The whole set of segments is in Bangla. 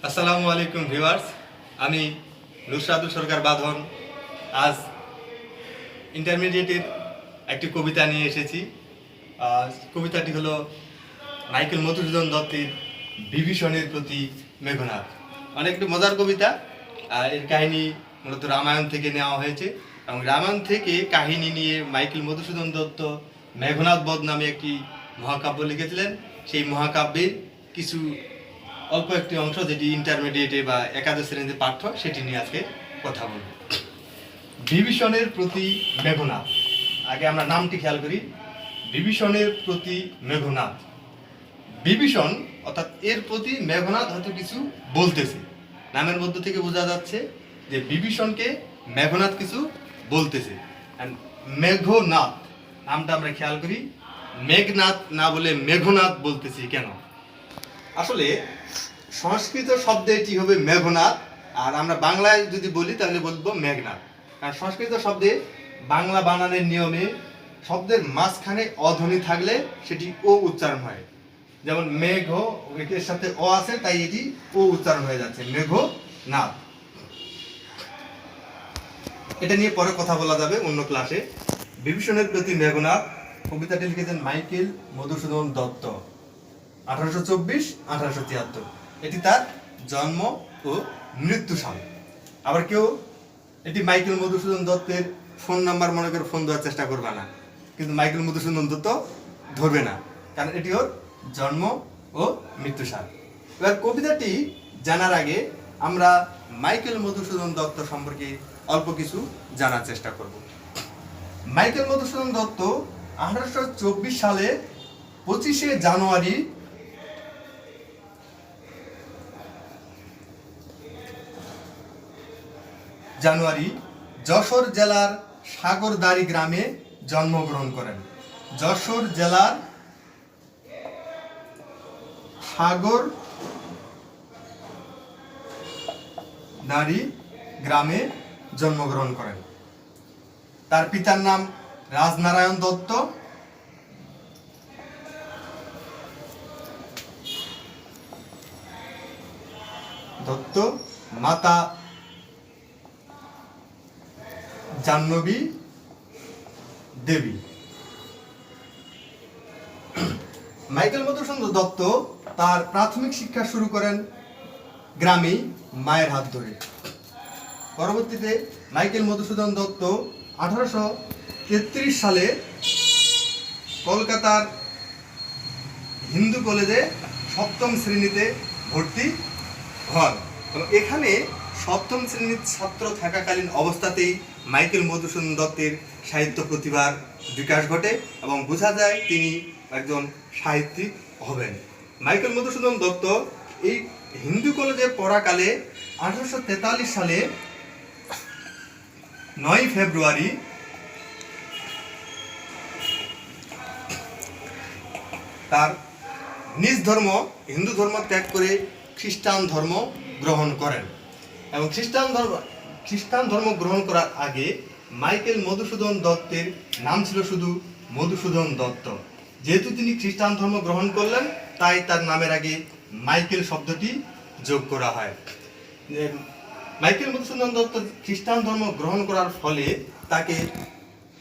আসসালামু আলাইকুম ভিউয়ার্স, আমি নুসরাতুল সরকার বাঁধন আজ ইন্টারমিডিয়েটের একটি কবিতা নিয়ে এসেছি। কবিতাটি হলো মাইকেল মধুসূদন দত্তের বিভীষণের প্রতি মেঘনাদ। অনেকটা মজার কবিতা। এর কাহিনী মূলত রামায়ণ থেকে নেওয়া হয়েছে এবং রামায়ণ থেকে কাহিনী নিয়ে মাইকেল মধুসূদন দত্ত মেঘনাদ বধ নামে একটি মহাকাব্য লিখেছিলেন। সেই মহাকাব্যের কিছু অল্প একটি অংশ, যেটি ইন্টারমিডিয়েটে বা একাদশ শ্রেণীতে পাঠ্য, সেটি নিয়ে আজকে কথা বলব। বিভীষণের প্রতি মেঘনাদ। আগে আমরা নামটি খেয়াল করি। বিভীষণের প্রতি মেঘনাদ। বিভীষণ অর্থাৎ এর প্রতি মেঘনাদ হয়তো কিছু বলতেছে। নামের মধ্য থেকে বোঝা যাচ্ছে যে বিভীষণকে মেঘনাদ কিছু বলতেছে। মেঘনাদ নামটা আমরা খেয়াল করি। মেঘনাদ না বলে মেঘনাদ বলতেছি কেন? আসলে সংস্কৃত শব্দে এটি হবে মেঘনাদ, আর আমরা বাংলায় যদি বলি তাহলে বলবো মেঘনাদ। কারণ সংস্কৃত শব্দে বাংলা বানানের নিয়মে শব্দের মাঝখানে অধ্বনি থাকলে সেটি ও উচ্চারণ হয়। যেমন মেঘ, এর সাথে অ আছে, তাই এটি ও উচ্চারণ হয়ে যাচ্ছে, মেঘনাদ। এটা নিয়ে পরে কথা বলা যাবে অন্য ক্লাসে। বিভীষণের প্রতি মেঘনাদ কবিতাটি লিখেছেন মাইকেল মধুসূদন দত্ত, 1824-1873। এটি তার জন্ম ও মৃত্যু সাল। আবার কেউ এটি মাইকেল মধুসূদন দত্তের ফোন নাম্বার মনে করে ফোন দেওয়ার চেষ্টা করবে না, কিন্তু মাইকেল মধুসূদন দত্ত ধরবে না, কারণ এটি ওর জন্ম ও মৃত্যু সাল। এবার কবিতাটি জানার আগে আমরা মাইকেল মধুসূদন দত্ত সম্পর্কে অল্প কিছু জানার চেষ্টা করব। মাইকেল মধুসূদন দত্ত 1824 সালে 25শে জানুয়ারি যশোর জেলার সাগরদাড়ি গ্রামে জন্মগ্রহণ করেন। যশোর জেলার সাগরদাড়ি গ্রামে জন্মগ্রহণ করেন। তার পিতার নাম রাজনারায়ণ দত্ত, মাতা জাহ্নবী দেবী। মাইকেল মধুসূদন দত্ত তার প্রাথমিক শিক্ষা শুরু করেন গ্রামেই মায়ের হাত ধরে। পরবর্তীতে মাইকেল মধুসূদন দত্ত 1833 সালে কলকাতার হিন্দু কলেজে সপ্তম শ্রেণীতে ভর্তি হন। এখানে সপ্তম শ্রেণীর ছাত্র থাকাকালীন অবস্থাতেই মাইকেল মধুসূদন দত্তের সাহিত্য প্রতিভার বিকাশ ঘটে এবং বোঝা যায় তিনি একজন সাহিত্যিক হবেন। মাইকেল মধুসূদন দত্ত এই হিন্দু কলেজে পড়াকালে 1843 সালে 9 ফেব্রুয়ারি তার নিজ ধর্ম হিন্দু ধর্ম ত্যাগ করে খ্রিস্টান ধর্ম গ্রহণ করেন। এবং খ্রিস্টান ধর্ম গ্রহণ করার আগে মাইকেল মধুসূদন দত্তের নাম ছিল শুধু মধুসূদন দত্ত। যেহেতু তিনি খ্রিস্টান ধর্ম গ্রহণ করলেন, তাই তার নামের আগে মাইকেল শব্দটি যোগ করা হয়। মাইকেল মধুসূদন দত্ত খ্রিস্টান ধর্ম গ্রহণ করার ফলে তাকে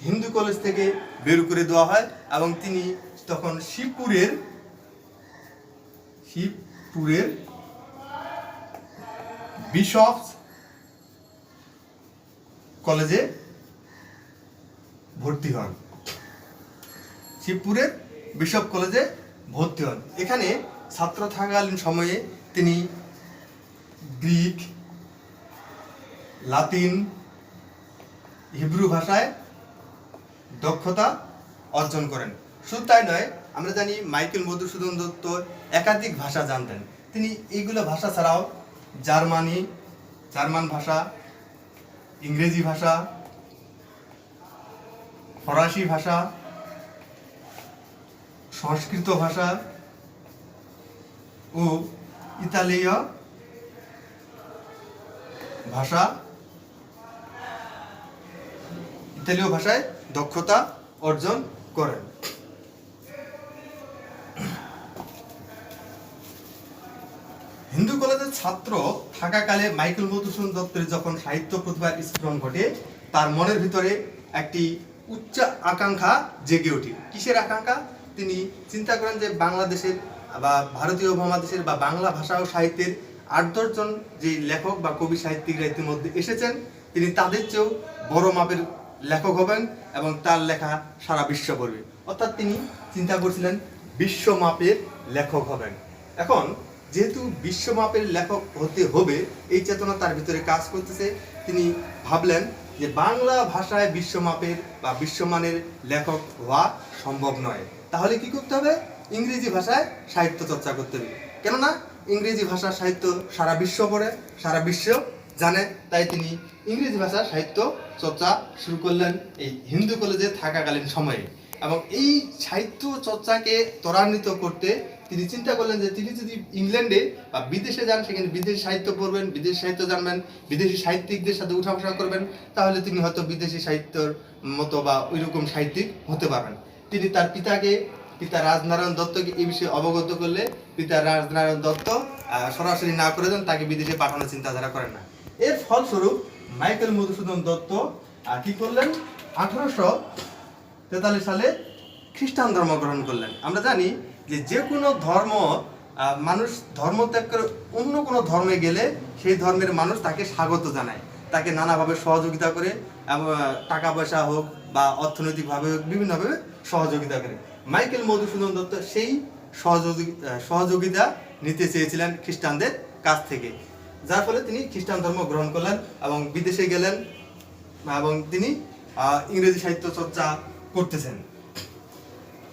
হিন্দু কলেজ থেকে বের করে দেওয়া হয় এবং তিনি তখন শিবপুরের বিশপস কলেজে ভর্তি হন। শিবপুরের বিশপ কলেজে ভর্তি হন। এখানে ছাত্র থাকাকালীন সময়ে তিনি গ্রিক, লাতিন, হিব্রু ভাষায় দক্ষতা অর্জন করেন। শুধু তাই নয়, আমরা জানি মাইকেল মধুসূদন দত্ত একাধিক ভাষা জানতেন। তিনি এইগুলো ভাষা ছাড়াও জার্মান ভাষা, ইংরেজি ভাষা, ফরাসি ভাষা, সংস্কৃত ভাষা ও ইতালীয় ভাষায় দক্ষতা অর্জন করেন। হিন্দু কলেজে কলেজের ছাত্র থাকাকালে মাইকেল মধুসূদন দত্তের যখন সাহিত্য প্রতিভার স্ফুরণ ঘটে, তার মনের ভিতরে একটি উচ্চ আকাঙ্ক্ষা জেগে ওঠে। কিসের আকাঙ্ক্ষা? তিনি চিন্তা করেন যে বাংলাদেশের বা ভারতীয় উপমহাদেশের বা বাংলা ভাষা ও সাহিত্যের ৮-১০ জন যে লেখক বা কবি সাহিত্যিকরা ইতিমধ্যে এসেছেন, তিনি তাদের চেয়েও বড় মাপের লেখক হবেন এবং তার লেখা সারা বিশ্ব পড়বে। অর্থাৎ তিনি চিন্তা করছিলেন বিশ্ব মাপের লেখক হবেন। এখন যেহেতু বিশ্বমাপের লেখক হতে হবে, এই চেতনা তার ভিতরে কাজ করতেছে, তিনি ভাবলেন যে বাংলা ভাষায় বিশ্বমাপের বা বিশ্বমানের লেখক হওয়া সম্ভব নয়। তাহলে কি করতে হবে? ইংরেজি ভাষায় সাহিত্য চর্চা করতে হবে। কেননা ইংরেজি ভাষা সাহিত্য সারা বিশ্ব পড়ে, সারা বিশ্ব জানে। তাই তিনি ইংরেজি ভাষা সাহিত্য চর্চা শুরু করলেন এই হিন্দু কলেজে থাকাকালীন সময়ে। এবং এই সাহিত্য চর্চাকে ত্বরান্বিত করতে তিনি চিন্তা করলেন যে তিনি যদি ইংল্যান্ডে বা বিদেশে যান, সেখানে বিদেশি সাহিত্য পড়বেন, বিদেশি সাহিত্য জানবেন, বিদেশি সাহিত্যিকদের সাথে উঠা বসা করবেন, তাহলে তিনি হয়তো বিদেশি সাহিত্যর মতো বা ওইরকম সাহিত্যিক হতে পারবেন। তিনি তার পিতা রাজনারায়ণ দত্তকে এই বিষয়ে অবগত করলে পিতা রাজনারায়ণ দত্ত সরাসরি না করে দেন, তাকে বিদেশে পাঠানোর চিন্তাধারা করেন না। এর ফলস্বরূপ মাইকেল মধুসূদন দত্ত কি করলেন? 1843 সালে খ্রিস্টান ধর্ম গ্রহণ করলেন। আমরা জানি যে কোনো ধর্ম, মানুষ ধর্ম ত্যাগ করে অন্য কোনো ধর্মে গেলে সেই ধর্মের মানুষ তাকে স্বাগত জানায়, তাকে নানাভাবে সহযোগিতা করে, টাকা পয়সা হোক বা অর্থনৈতিকভাবে হোক, বিভিন্নভাবে সহযোগিতা করে। মাইকেল মধুসূদন দত্ত সেই সহযোগিতা নিতে চেয়েছিলেন খ্রিস্টানদের কাছ থেকে, যার ফলে তিনি খ্রিস্টান ধর্ম গ্রহণ করলেন এবং বিদেশে গেলেন এবং তিনি ইংরেজি সাহিত্য চর্চা করতেছেন।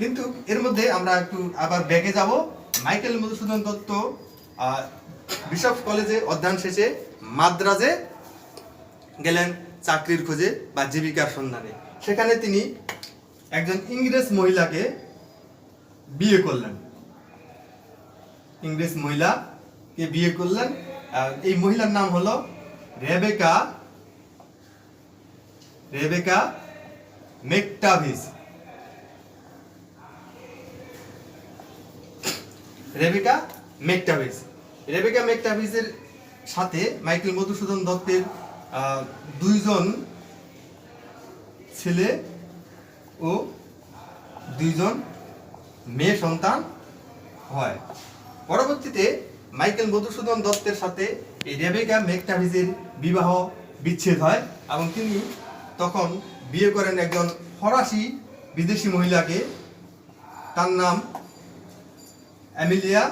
কিন্তু এর মধ্যে আমরা একটু আবার ব্যাকে যাব। মাইকেল মধুসূদন দত্ত বিশপ কলেজে অধ্যয়ন শেষে মাদ্রাজে গেলেন চাকরির খোঁজে বা জীবিকার সন্ধানে। সেখানে তিনি একজন ইংরেজ মহিলাকে বিয়ে করলেন। ইংরেজ মহিলাকে বিয়ে করলেন। এই মহিলার নাম হলো রেবেকা মেকটাভিস। রেবেকা মেকটাভিসের সাথে মাইকেল মধুসূদন দত্তের 2 জন ছেলে ও 2 জন মেয়ে সন্তান হয়। পরবর্তীতে মাইকেল মধুসূদন দত্তের সাথে এই রেবেকা মেকটাভিসের বিবাহ বিচ্ছেদ হয় এবং তিনি তখন বিয়ে করেন একজন ফরাসি বিদেশি মহিলাকে। তার নাম এমিলিয়া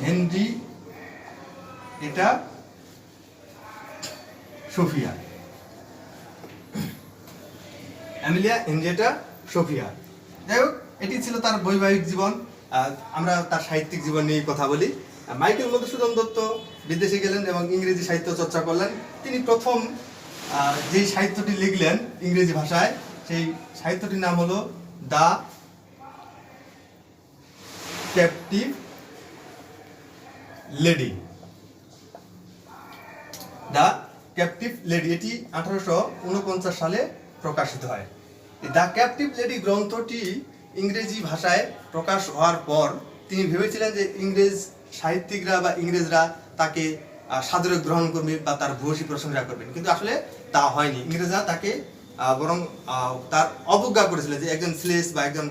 হেনরি এটা সোফিয়া। যাই হোক, এটি ছিল তার বৈবাহিক জীবন। আমরা তার সাহিত্যিক জীবন নিয়ে কথা বলি। মাইকেল মধুসূদন দত্ত বিদেশে গেলেন এবং ইংরেজি সাহিত্য চর্চা করলেন। তিনি প্রথম যে সাহিত্যটি লিখলেন ইংরেজি ভাষায়, সেই সাহিত্যটির নাম হলো দ্য ক্যাপটিভ লেডি। এটি 1849 সালে প্রকাশিত হয়। দ্য ক্যাপটিভ লেডি গ্রন্থটি ইংরেজি ভাষায় প্রকাশ হওয়ার পর তিনি ভেবেছিলেন যে ইংরেজ সাহিত্যিকরা বা ইংরেজরা তাকে সাদরে গ্রহণ করবে বা তার ভূয়সী প্রশংসা করবেন, কিন্তু আসলে তা হয়নি। ইংরেজরা তাকে বরং তার অবজ্ঞা করেছিল যে একজন স্লেস বা একজন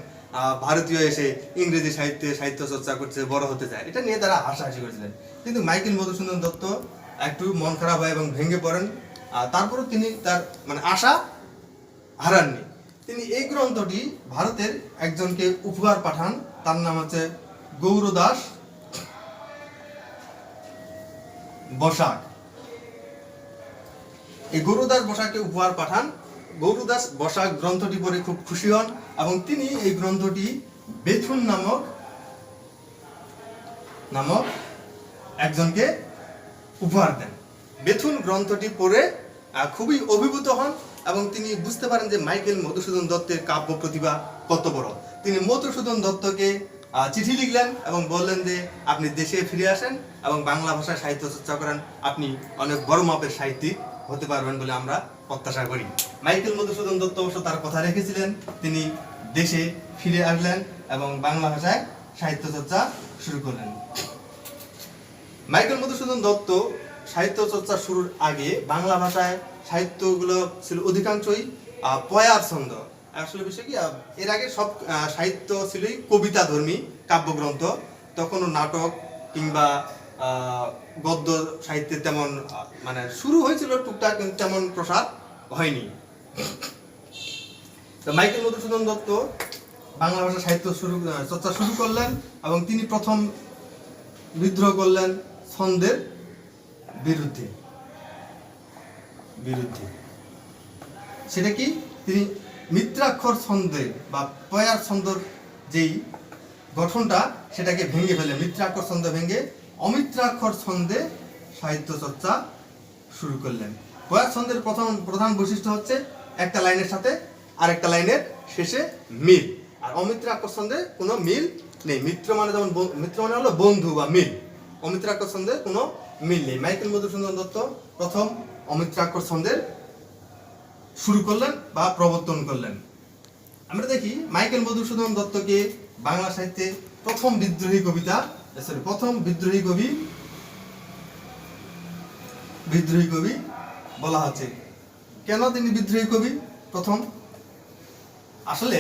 ভারতীয় এসে ইংরেজি সাহিত্য চর্চা করছে, বড় হতে চায়, এটা নিয়ে তারা হাসাহাসি করেছিলেন। কিন্তু মাইকেল মধুসূদন দত্ত একটু মন খারাপ হয় এবং ভেঙে পড়েন। তারপরও তিনি তার আশা হারাননি। তিনি এই গ্রন্থটি ভারতের একজনকে উপহার পাঠান। তার নাম হচ্ছে গৌরদাস বসাক। এই গৌরদাস বসাককে উপহার পাঠান। গৌরদাস বসাক গ্রন্থটি পড়ে খুব খুশি হন এবং তিনি এই গ্রন্থটি বেথুন নামক একজনকে উপহার দেন। বেথুন গ্রন্থটি পড়ে খুবই অভিভূত হন এবং তিনি বুঝতে পারেন যে মাইকেল মধুসূদন দত্তের কাব্য প্রতিভা কত বড়। তিনি মধুসূদন দত্তকে চিঠি লিখলেন এবং বললেন যে আপনি দেশে ফিরে আসেন এবং বাংলা ভাষায় সাহিত্য চর্চা করেন, আপনি অনেক বড় মাপের সাহিত্যিক হতে পারবেন বলে আমরা প্রত্যাশা করি। মাইকেল মধুসূদন দত্ত অবশ্য তার কথা রেখেছিলেন। তিনি দেশে ফিরে আসলেন এবং বাংলা ভাষায় সাহিত্য চর্চা শুরু করলেন। মাইকেল মধুসূদন দত্ত সাহিত্য চর্চা শুরুর আগে বাংলা ভাষায় সাহিত্যগুলো ছিল অধিকাংশই পয়ার ছন্দ। আসলে বিষয় কি, এর আগে সব সাহিত্য ছিলই কবিতা ধর্মী কাব্যগ্রন্থ, তখনও নাটক কিংবা গদ্য সাহিত্যের তেমন মানে শুরু হয়েছিল টুকটাক, কিন্তু তেমন প্রসার হয়নি। তো মাইকেল মধুসূদন দত্ত বাংলা ভাষা সাহিত্য চর্চা শুরু করলেন এবং তিনি প্রথম বিদ্রোহ করলেন ছন্দের বিরুদ্ধে। সেটা কি, তিনি মিত্রাক্ষর ছন্দে বা পয়ার ছন্দর যেই গঠনটা সেটাকে ভেঙে ফেলে, মিত্রাক্ষর ছন্দ ভেঙে অমিত্রাক্ষর ছন্দে সাহিত্য চর্চা শুরু করলেন। পয়ার ছন্দের প্রধান বৈশিষ্ট্য হচ্ছে একটা লাইনের সাথে আরেকটা লাইনের শেষে মিল, আর অমিত্রাক্ষর ছন্দে কোনো মিল নেই। মিত্র মানে যেমন মিত্র মানে হলো বন্ধু বা মিল, অমিত্রাক্ষর ছন্দে কোনো মিল নেই। মাইকেল মধুসূদন দত্ত প্রথম অমিত্রাক্ষর ছন্দের শুরু করলেন বা প্রবর্তন করলেন। আমরা দেখি মাইকেল মধুসূদন দত্তকে বাংলা সাহিত্যে প্রথম বিদ্রোহী কবি বলা হচ্ছে। কেন তিনি বিদ্রোহী কবি? আসলে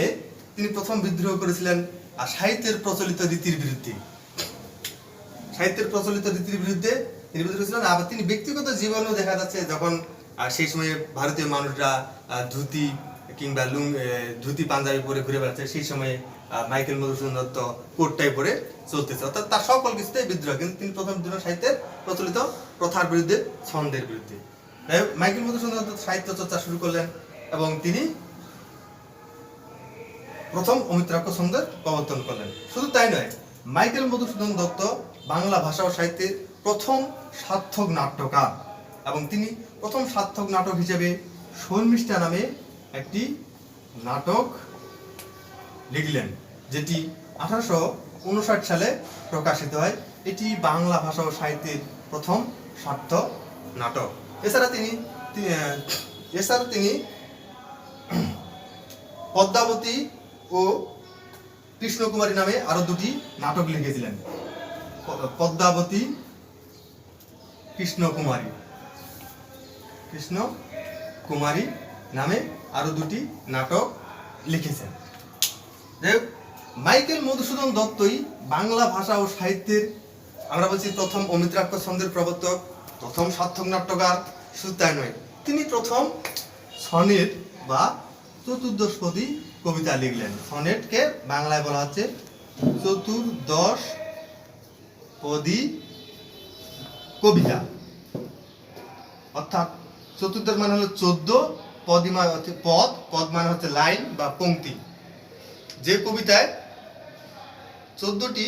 তিনি প্রথম বিদ্রোহ করেছিলেন সাহিত্যের প্রচলিত রীতির বিরুদ্ধে। তিনি বিদ্রোহ করেছিলেন। আবার তিনি ব্যক্তিগত জীবনেও দেখা যাচ্ছে, যখন সেই সময়ে ভারতীয় মানুষরা ধুতি কিংবা ধুতি পাঞ্জাবি পরে ঘুরে বেড়াচ্ছে, সেই সময়ে মাইকেল মধুসূদন দত্ত কোটটাই পরে চলতেছে, অর্থাৎ তার সকল কিছুতেই বিদ্রোহ। কিন্তু তিনি প্রথম বিদ্রোহ সাহিত্যের প্রচলিত প্রথার বিরুদ্ধে, ছন্দের বিরুদ্ধে। মাইকেল মধুসূদন দত্ত সাহিত্য চর্চা শুরু করলেন এবং তিনি প্রথম অমিত্রাক্ষর ছন্দের প্রবর্তন করলেন। শুধু তাই নয়, মাইকেল মধুসূদন দত্ত বাংলা ভাষা ও সাহিত্যের প্রথম সার্থক নাট্যকার এবং তিনি প্রথম সার্থক নাটক হিসেবে শর্মিষ্ঠা নামে একটি নাটক লিখলেন, যেটি 1859 সালে প্রকাশিত হয়। এটি বাংলা ভাষা ও সাহিত্যের প্রথম সার্থক নাটক। এছাড়া তিনি পদ্মাবতী ও কৃষ্ণকুমারী নামে আরো দুটি নাটক লিখেছিলেন। পদ্মাবতী, কৃষ্ণকুমারী নামে আরো দুটি নাটক লিখেছেন। মাইকেল মধুসূদন দত্তই বাংলা ভাষা ও সাহিত্যের, আমরা বলছি, প্রথম অমিত্রাক্ষর ছন্দের প্রবর্তক, প্রথম সার্থক নাট্যকার। শুধু তাই নয়, তিনি প্রথম সনেট বা চতুর্দশপদী কবিতা লিখলেন। সনেটকে বাংলায় বলা হচ্ছে চতুর্দশপদী কবিতা, অর্থাৎ চতুর্দশ মানে হলো 14, পদ মানে হচ্ছে লাইন বা পংক্তি। যে কবিতায় 14টি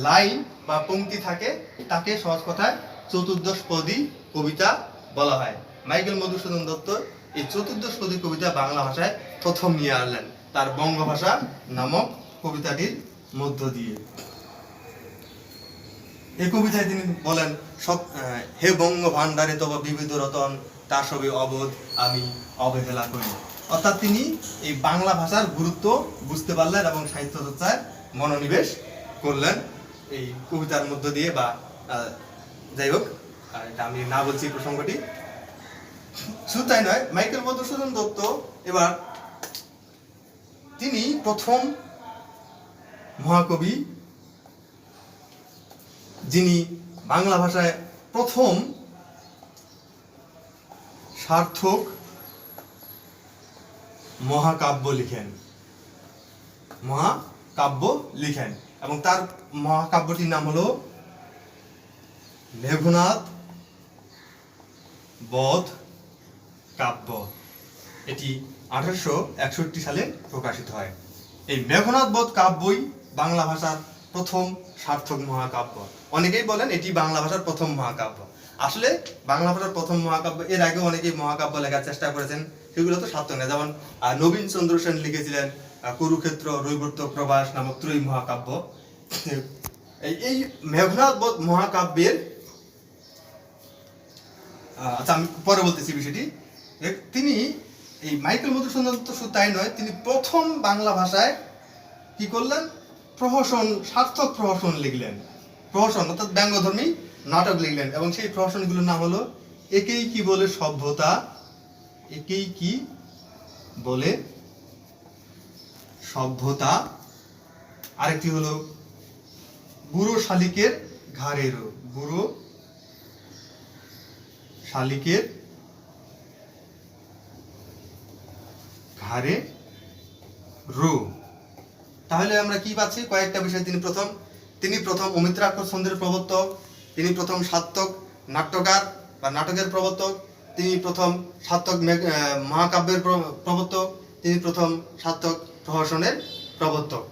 লাইন বা পংক্তি থাকে তাকে সহজ কথায় চতুর্দশপদী কবিতা বলা হয়। মাইকেল মধুসূদন দত্ত এই চতুর্দশপদী কবিতা বাংলা ভাষায় প্রথম নিয়ে আনলেন তার বঙ্গভাষা নামক কবিতাটির মধ্য দিয়ে। এই কবিতায় তিনি বলেন, হে বঙ্গ ভান্ডারে তব বিবিধ রতন, তা সবে অবোধ আমি অবহেলা করি। অর্থাৎ তিনি এই বাংলা ভাষার গুরুত্ব বুঝতে পারলেন এবং সাহিত্য চর্চায় মনোনিবেশ করলেন এই কবিতার মধ্য দিয়ে। বা যাই হোক, এটা আমি না বলছি প্রসঙ্গটি। শুধু তাই নয়, মাইকেল মধুসূদন দত্ত এবার তিনি প্রথম মহাকবি যিনি বাংলা ভাষায় প্রথম সার্থক মহাকাব্য লিখেন এবং তার মহাকাব্যটির নাম হলো মেঘনাদ বধ কাব্য। এটি 1861 সালে প্রকাশিত হয়। এই মেঘনাদ বধ কাব্যই বাংলা ভাষার প্রথম সার্থক মহাকাব্য। অনেকেই বলেন এটি বাংলা ভাষার প্রথম মহাকাব্য। আসলে বাংলা ভাষার প্রথম মহাকাব্য, এর আগে অনেকেই মহাকাব্য লেখার চেষ্টা করেছেন, সেগুলো তো সার্থক না। যেমন নবীন চন্দ্র সেন লিখেছিলেন কুরুক্ষেত্র, রৈবর্ত, প্রবাস নামক ত্রয়ী মহাকাব্য। এই মেঘনাদ বধ মহাকাব্যের, আচ্ছা আমি পরে বলতেছি বিষয়টি। তিনি এই মাইকেল মধুসূদন দত্ত শুধু তাই নয়, তিনি প্রথম বাংলা ভাষায় কি করলেন, প্রহসন, সার্থক প্রহসন লিখলেন। প্রহসন অর্থাৎ ব্যঙ্গধর্মী নাটক লিখলেন, এবং সেই প্রহসনগুলোর নাম হলো একেই কি বলে সভ্যতা, একেই কি বলে সভ্যতা, আরেকটি হলো বুড়ো শালিকের ঘাড়েরও, বুড়ো শালিকের ঘাড়ে রো। তাহলে আমরা কি পাচ্ছি, কয়েকটা বিষয়। তিনি প্রথম অমিত্রাক্ষর ছন্দের প্রবর্তক, তিনি প্রথম সার্থক নাট্যকার বা নাটকের প্রবর্তক, তিনি প্রথম সার্থক মহাকাব্যের প্রবর্তক, তিনি প্রথম সার্থক প্রহসনের প্রবর্তক।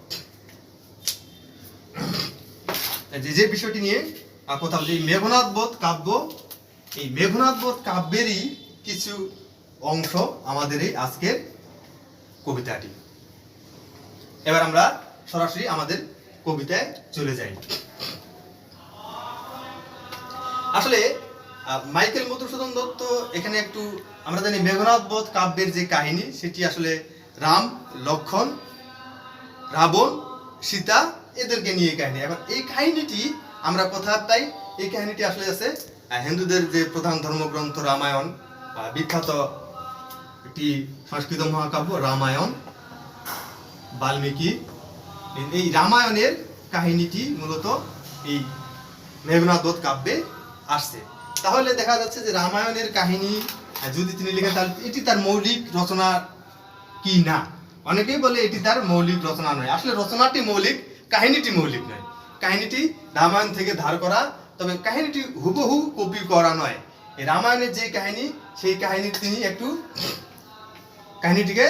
যে বিষয়টি নিয়ে কোথাও যে মেঘনাদ বধ কাব্য, এই মেঘনাদ বধ কাব্যেরই কিছু অংশ আমাদের এই আজকের কবিতাটি। এবার আমরা সরাসরি আমাদের কবিতায় চলে যাই। আসলে মাইকেল মধুসূদন দত্ত এখানে একটু, আমরা জানি মেঘনাদ বধ কাব্যের যে কাহিনী, সেটি আসলে রাম, লক্ষ্মণ, রাবণ, সীতা এদেরকে নিয়ে কাহিনী। এখন এই কাহিনীটি আমরা কোথায় পাই? এই কাহিনীটি আসলে আছে হিন্দুদের যে প্রধান ধর্মগ্রন্থ রামায়ণ, বিখ্যাত একটি সংস্কৃত মহাকাব্য রামায়ণ, বাল্মীকি, এই রামায়ণের কাহিনীটি মূলত এই মেঘনাদ বধ কাব্যে আসছে। তাহলে দেখা যাচ্ছে যে রামায়ণের কাহিনী যদি তিনি লিখেন, তাহলে এটি তার মৌলিক রচনা কি না? অনেকেই বলে এটি তার মৌলিক রচনা নয়। আসলে রচনাটি মৌলিক, কাহিনীটি মৌলিক নয়। কাহিনীটি রামায়ণ থেকে ধার করা, তবে কাহিনীটি হুবহু কপি করা নয়। এই রামায়ণের যে কাহিনী, সেই কাহিনী তিনি কাহিনীটিকে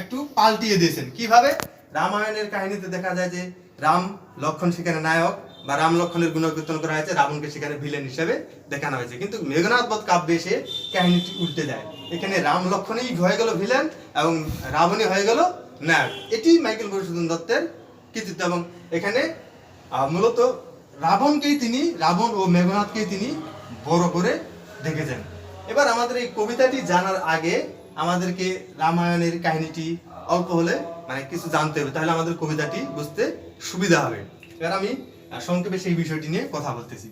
একটু পাল্টিয়ে দিয়েছেন। কিভাবে? রামায়ণের কাহিনীতে দেখা যায় যে রাম লক্ষ্মণ সেখানে নায়ক, বা রাম লক্ষ্মণের গুণকীর্তন করা হয়েছে, রাবণকে সেখানে ভিলেন হিসেবে দেখানো হয়েছে। কিন্তু মেঘনাদ বধ কাব্যে এসে কাহিনীটি উল্টে যায়। এখানে রাম লক্ষ্মণই হয়ে গেল ভিলেন এবং রাবণই হয়ে গেল নায়ক। এটি মাইকেল মধুসূদন দত্তের কৃতিত্ব। এবং এখানে মূলত রাবণ ও মেঘনাদকেই তিনি বড় করে দেখেছেন। এবার আমাদের এই কবিতাটি জানার আগে আমাদেরকে রামায়ণের কাহিনীটি অল্প হলে মানে কিছু জানতে হবে, তাহলে আমাদের কবিতাটি বুঝতে সুবিধা হবে। এবার আমি সংক্ষেপে সেই বিষয়টি নিয়ে কথা বলতেছি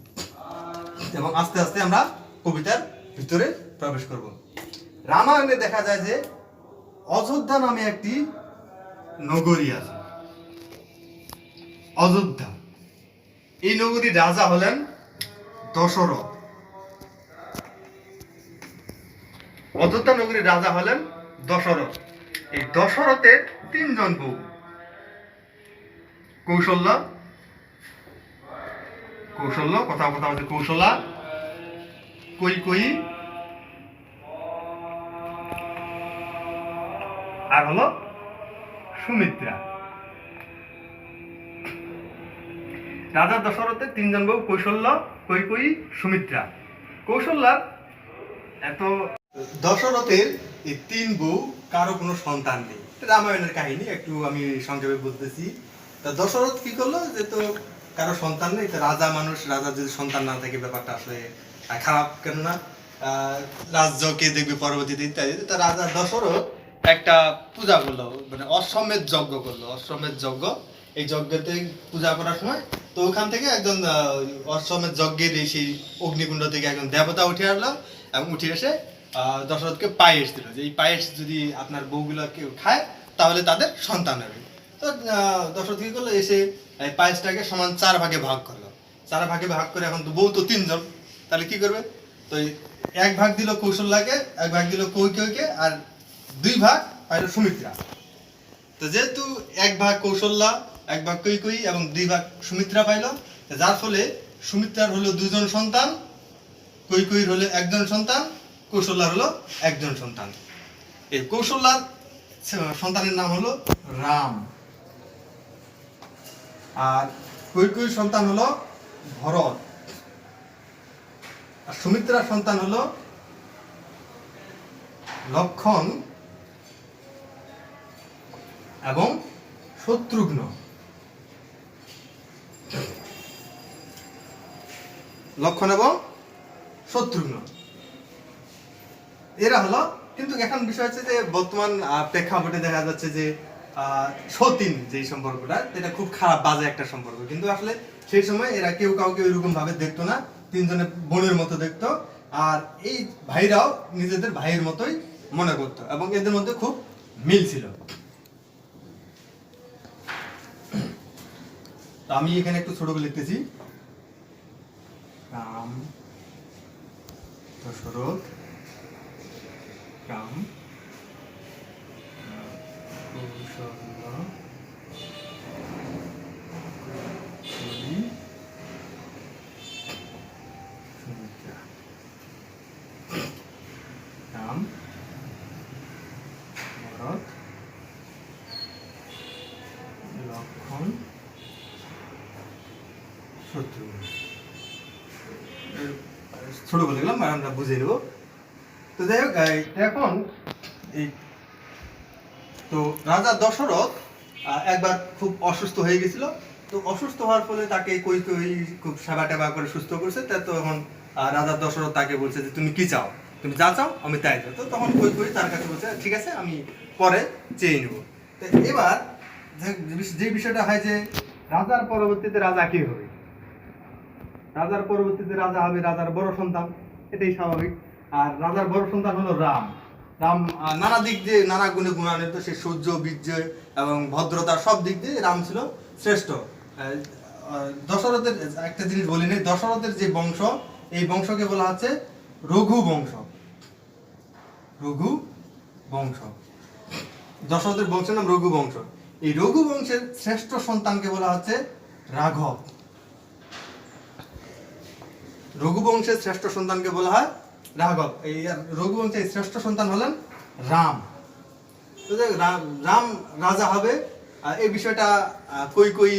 এবং আস্তে আস্তে আমরা কবিতার ভিতরে প্রবেশ করব। রামায়ণে দেখা যায় যে অযোধ্যা নামে একটি নগরী আছে, অযোধ্যা। এই নগরীর রাজা হলেন দশরথ। অযোধ্যা নগরীর রাজা হলেন দশরথ। এই দশরথের তিনজন বউ, কৌশল্যা, কথা হচ্ছে কৌশল্যা, কৈকেয়ী, আর হলো সুমিত্রা। রাজা দশরথের তিনজন বউ, কৌশল্যা, কৈকেয়ী, সুমিত্রা। কৌশল্যার দশরথের এই তিন বউ, কারো কোনো সন্তান নেই। রামায়ণের কাহিনী একটু আমি সংক্ষেপে বলতেছি। তা দশরথ কি করলো, যে তো কারো সন্তান নেই, রাজা মানুষ, রাজার যদি সন্তান না থাকে ব্যাপারটা আসলে খারাপ, কেননা রাজ্য কে দেখবে পরবর্তীতে ইত্যাদি। তা রাজা দশরথ একটা পূজা করলো, মানে অশ্বমেধ যজ্ঞ করলো। অশ্বমেধ যজ্ঞ, এই যজ্ঞতে পূজা করার সময় তো ওখান থেকে একজন অশ্বমেধ যজ্ঞের সেই অগ্নিকুণ্ড থেকে একজন দেবতা উঠে আসলো এবং উঠে এসে দশরথকে পায়েস দিল, যে এই পায়েস যদি আপনার বউগুলো কেউ খায় তাহলে তাদের সন্তান হবে। তো দশরথ কি করলো, এসে এই পায়েসটাকে সমান 4 ভাগে ভাগ করলো। 4 ভাগে ভাগ করে, এখন তো বউ তো 3 জন, তাহলে কি করবে? তো 1 ভাগ দিল কৌশল্যাকে, 1 ভাগ দিল কৈকেয়ীকে, আর 2 ভাগ পাইল সুমিত্রা। তো যেহেতু 1 ভাগ কৌশল্যা, 1 ভাগ কৈকেয়ী এবং 2 ভাগ সুমিত্রা পাইল, যার ফলে সুমিত্রার হলো 2 জন সন্তান, কৈকেয়ীর হলো 1 জন সন্তান, কৌশল্যার হলো 1 জন সন্তান। এই কৌশল্যার সন্তানের নাম হলো রাম, আর কৈকেয়ীর সন্তান হলো ভরত, আর সুমিত্রার সন্তান হলো লক্ষ্মণ এবং শত্রুঘ্ন। লক্ষ্মণ এবং শত্রুঘ্ন, এরা হলো কিন্তু এখন বিষয় হচ্ছে যে বর্তমান প্রেক্ষাপটে দেখা যাচ্ছে যে সতীন যে সম্পর্কটা এটা খুব খারাপ বাজে একটা সম্পর্ক, কিন্তু আসলে সেই সময় এরা কেউ কাউকে ওইরকম ভাবে দেখতো না, তিনজনে বোনের মতো দেখতো। আর এই ভাইরাও নিজেদের ভাইয়ের মতোই মনে করতো এবং এদের মধ্যে খুব মিল ছিল। আমি এখানে একটু ছোট করে লিখতেছি, রাম দশরথ রাম কৌশল্য সুমিত্রা। রাম ভরত লক্ষণ শত্রুঘ্ন। ছোট করে দিলাম আর আমরা বুঝে নেব। তো যাই হোক, এখন এই তো রাজা দশরথ একবার খুব অসুস্থ হয়ে গেছিল। তো অসুস্থ হওয়ার ফলে তাকে কই কই খুব সেবা টেবা করে সুস্থ করছে। তা তখন রাজা দশরথ তাকে বলছে যে তুমি কি চাও, তুমি যা চাও আমি তাই চাও। তো তখন কই কই তার কাছে বলছে ঠিক আছে আমি পরে চেয়ে নেব। তো এবার যে বিষয়টা হয় যে রাজার পরবর্তীতে রাজা কি হবে, রাজার পরবর্তীতে রাজা হবে রাজার বড় সন্তান, এটাই স্বাভাবিক। আর রাজার বড় সন্তান হলো রাম। রাম নানা দিক দিয়ে নানা গুণে গুণান্বিত, সে সূর্য বীর্য এবং ভদ্রতা সব দিক দিয়ে রাম ছিল শ্রেষ্ঠ। দশরথের একটা জিনিস বলিনি, দশরথের যে বংশ এই বংশকে বলা হচ্ছে রঘু বংশ। রঘু বংশ, দশরথের বংশের নাম রঘু বংশ। এই রঘু বংশের শ্রেষ্ঠ সন্তানকে বলা হচ্ছে রাঘব। রঘুবংশের শ্রেষ্ঠ সন্তানকে বলা হয় রাঘব। এই রঘুবংশের শ্রেষ্ঠ সন্তান হলেন রাম। তো রাম রাজা হবে এই বিষয়টা কই কই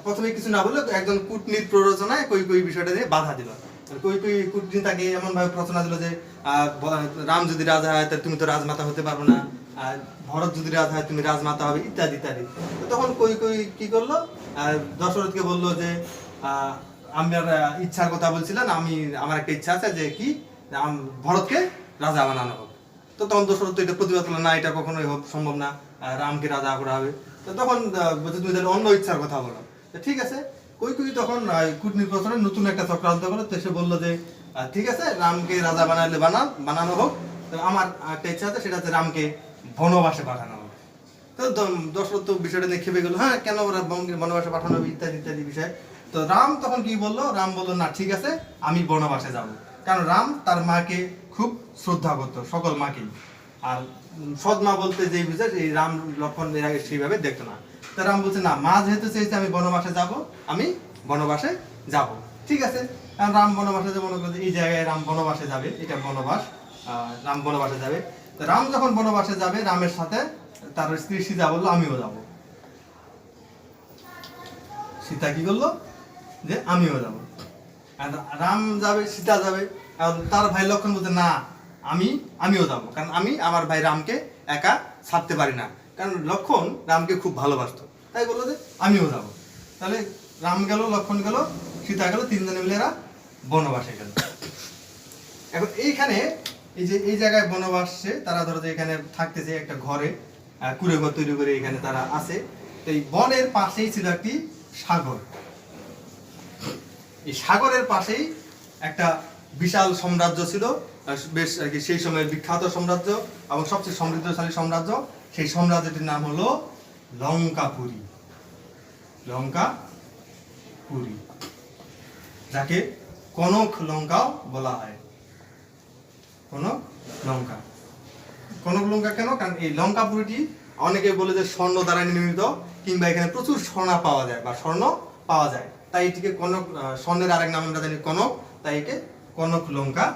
প্রথমে কিছু না বলে একজন কূটনীত প্ররোচনায় কই কই বিষয়টা দিয়ে বাধা দিল। কই কই কূটনীত তাকে এমন ভাবে প্ররোচনা দিল যে রাম যদি রাজা হয় তাহলে তুমি তো রাজমাতা হতে পারবে না, ভরত যদি রাজা হয় তুমি রাজমাতা হবে, ইত্যাদি ইত্যাদি। তখন কই কই কি করলো, দশরথকে বললো যে আমার ইচ্ছার কথা বলছিলেন, আমার একটা ইচ্ছা আছে যে কি ভরতকে রাজা বানানো হোক। তো তখন দশরথ এটা প্রতিবাদ করলো, না এটা কখনোই সম্ভব না, রামকে রাজা করা হবে। তো তখন বলছে তুমি তাহলে অন্য ইচ্ছার কথা বলো। ঠিক আছে, কই কই তখন কূটনীতি প্রচারে নতুন একটা চক্রান্ত করলো। তো সে বললো যে ঠিক আছে রামকে রাজা বানানো হোক। তো আমার একটা ইচ্ছা আছে, সেটা হচ্ছে রামকে বনবাসে পাঠানো হোক। তো দশরথ তো বিষয়টা নিয়ে খেপে গেল, হ্যাঁ কেন বনবাসে পাঠানো হবে ইত্যাদি ইত্যাদি বিষয়। তো রাম তখন কি বললো, রাম বললো না ঠিক আছে আমি বনবাসে যাব। কারণ রাম তার মাকে খুব শ্রদ্ধা করতো, সকল মাকেই। আর সৎ মা বলতে যেই বুঝে এই রাম লক্ষণ এর আগে সেইভাবে দেখতো না। তো রাম বলছে না, মা যেহেতু চেয়েছে আমি বনবাসে যাব, আমি বনবাসে যাব। ঠিক আছে, কারণ রাম বনবাসে যে মনে করছে এই জায়গায় রাম বনবাসে যাবে, এটা বনবাস, রাম বনবাসে যাবে। তো রাম যখন বনবাসে যাবে, রামের সাথে তার স্ত্রী সীতা বললো আমিও যাব। সীতা কি করলো যে আমিও যাব। রাম যাবে, সীতা যাবে, তার ভাই লক্ষণ বলতে না আমিও যাব, কারণ আমি আমার ভাই রামকে একা ছাড়তে পারি না। কারণ লক্ষণ রামকে খুব ভালোবাসতো, তাই বললো যে আমিও যাব। তাহলে রাম গেল, লক্ষণ গেল, সীতা গেল, তিনজনে মিলে এরা বনবাসে গেল। এখন এইখানে এই যে এই জায়গায় বনবাসে তারা ধরো যে এখানে থাকতেছে একটা ঘরে, কুড়ে ঘর তৈরি করে এখানে তারা আছে। এই বনের পাশেই ছিল একটি সাগর। এই সাগরের পাশেই একটা বিশাল সাম্রাজ্য ছিল, বেশ আর কি সেই সময়ের বিখ্যাত সাম্রাজ্য এবং সবচেয়ে সমৃদ্ধশালী সাম্রাজ্য। সেই সাম্রাজ্যটির নাম হলো লঙ্কাপুরী। লঙ্কাপুরী, যাকে কনক লঙ্কাও বলা হয়। কনক লঙ্কা, কনক লঙ্কা কেন? কারণ এই লঙ্কাপুরীটি অনেকে বলে যে স্বর্ণ দ্বারা নির্মিত, কিংবা এখানে প্রচুর সোনা পাওয়া যায় বা স্বর্ণ পাওয়া যায়, তাই এটিকে কনক, স্বর্ণের আরেক নাম আমরা জানি কনক, তাই একে কনক লঙ্কা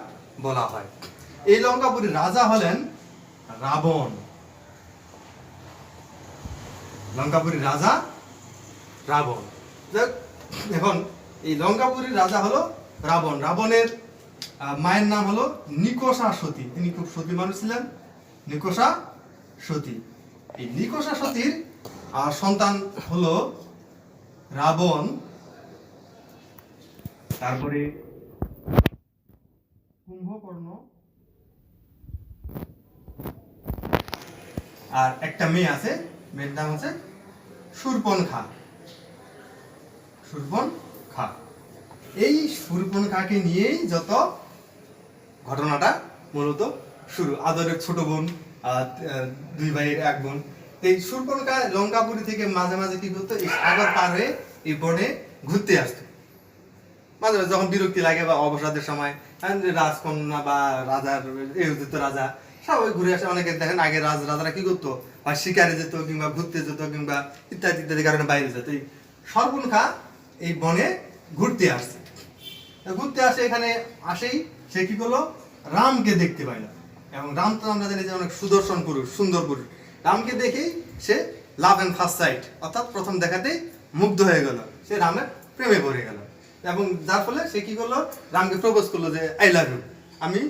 বলা হয়। এই লঙ্কাপুরীর রাজা হলেন রাবণ। লঙ্কাপুরীর রাজা রাবণ। এখন এই লঙ্কাপুরীর রাজা হলো রাবণ। রাবণের মায়ের নাম হলো নিকষা সতী, তিনি খুব সতী মানুষ ছিলেন, নিকষা সতী। এই নিকষা সতীর সন্তান হলো রাবণ, তারপরে কুম্ভকর্ণ, আর একটা মেয়ে আছে, মেয়ের নাম হচ্ছে শূর্পণখা। শূর্পণখা, এই শূর্পণখাকে নিয়েই যত ঘটনাটা মূলত শুরু। আদরের ছোট বোন, দুই ভাইয়ের এক বোন। এই শূর্পণখা লঙ্কাপুরী থেকে মাঝে মাঝে কি করতো, এই সাগর পার হয়ে এই বনে ঘুরতে আসতো। মাঝে মাঝে যখন বিরক্তি লাগে বা অবসাদের সময়, রাজকন্যা বা রাজার রাজা সবাই ঘুরে আসে। অনেকে দেখেন আগে রাজারা কি করতো, হয় শিকারে যেত কিংবা ঘুরতে যেত কিংবা ইত্যাদি ইত্যাদি কারণে বাইরে যেত। এই শূর্পণখা এই বনে ঘুরতে আসছে। ঘুরতে আসে, এখানে আসেই সে কি করলো, রামকে দেখতে পাইল। এবং রাম তো আমরা জানি যে অনেক সুদর্শন পুরুষ, সুন্দর পুরুষ। রামকে দেখেই সে লাভ এন্ড ফার্স্ট সাইট, অর্থাৎ প্রথম দেখাতেই মুগ্ধ হয়ে গেল, সে রামের প্রেমে পড়ে গেল। এবং যার ফলে সে কি করলো, রামকে প্রপোজ করলো যে আই লাভ ইউ, আমি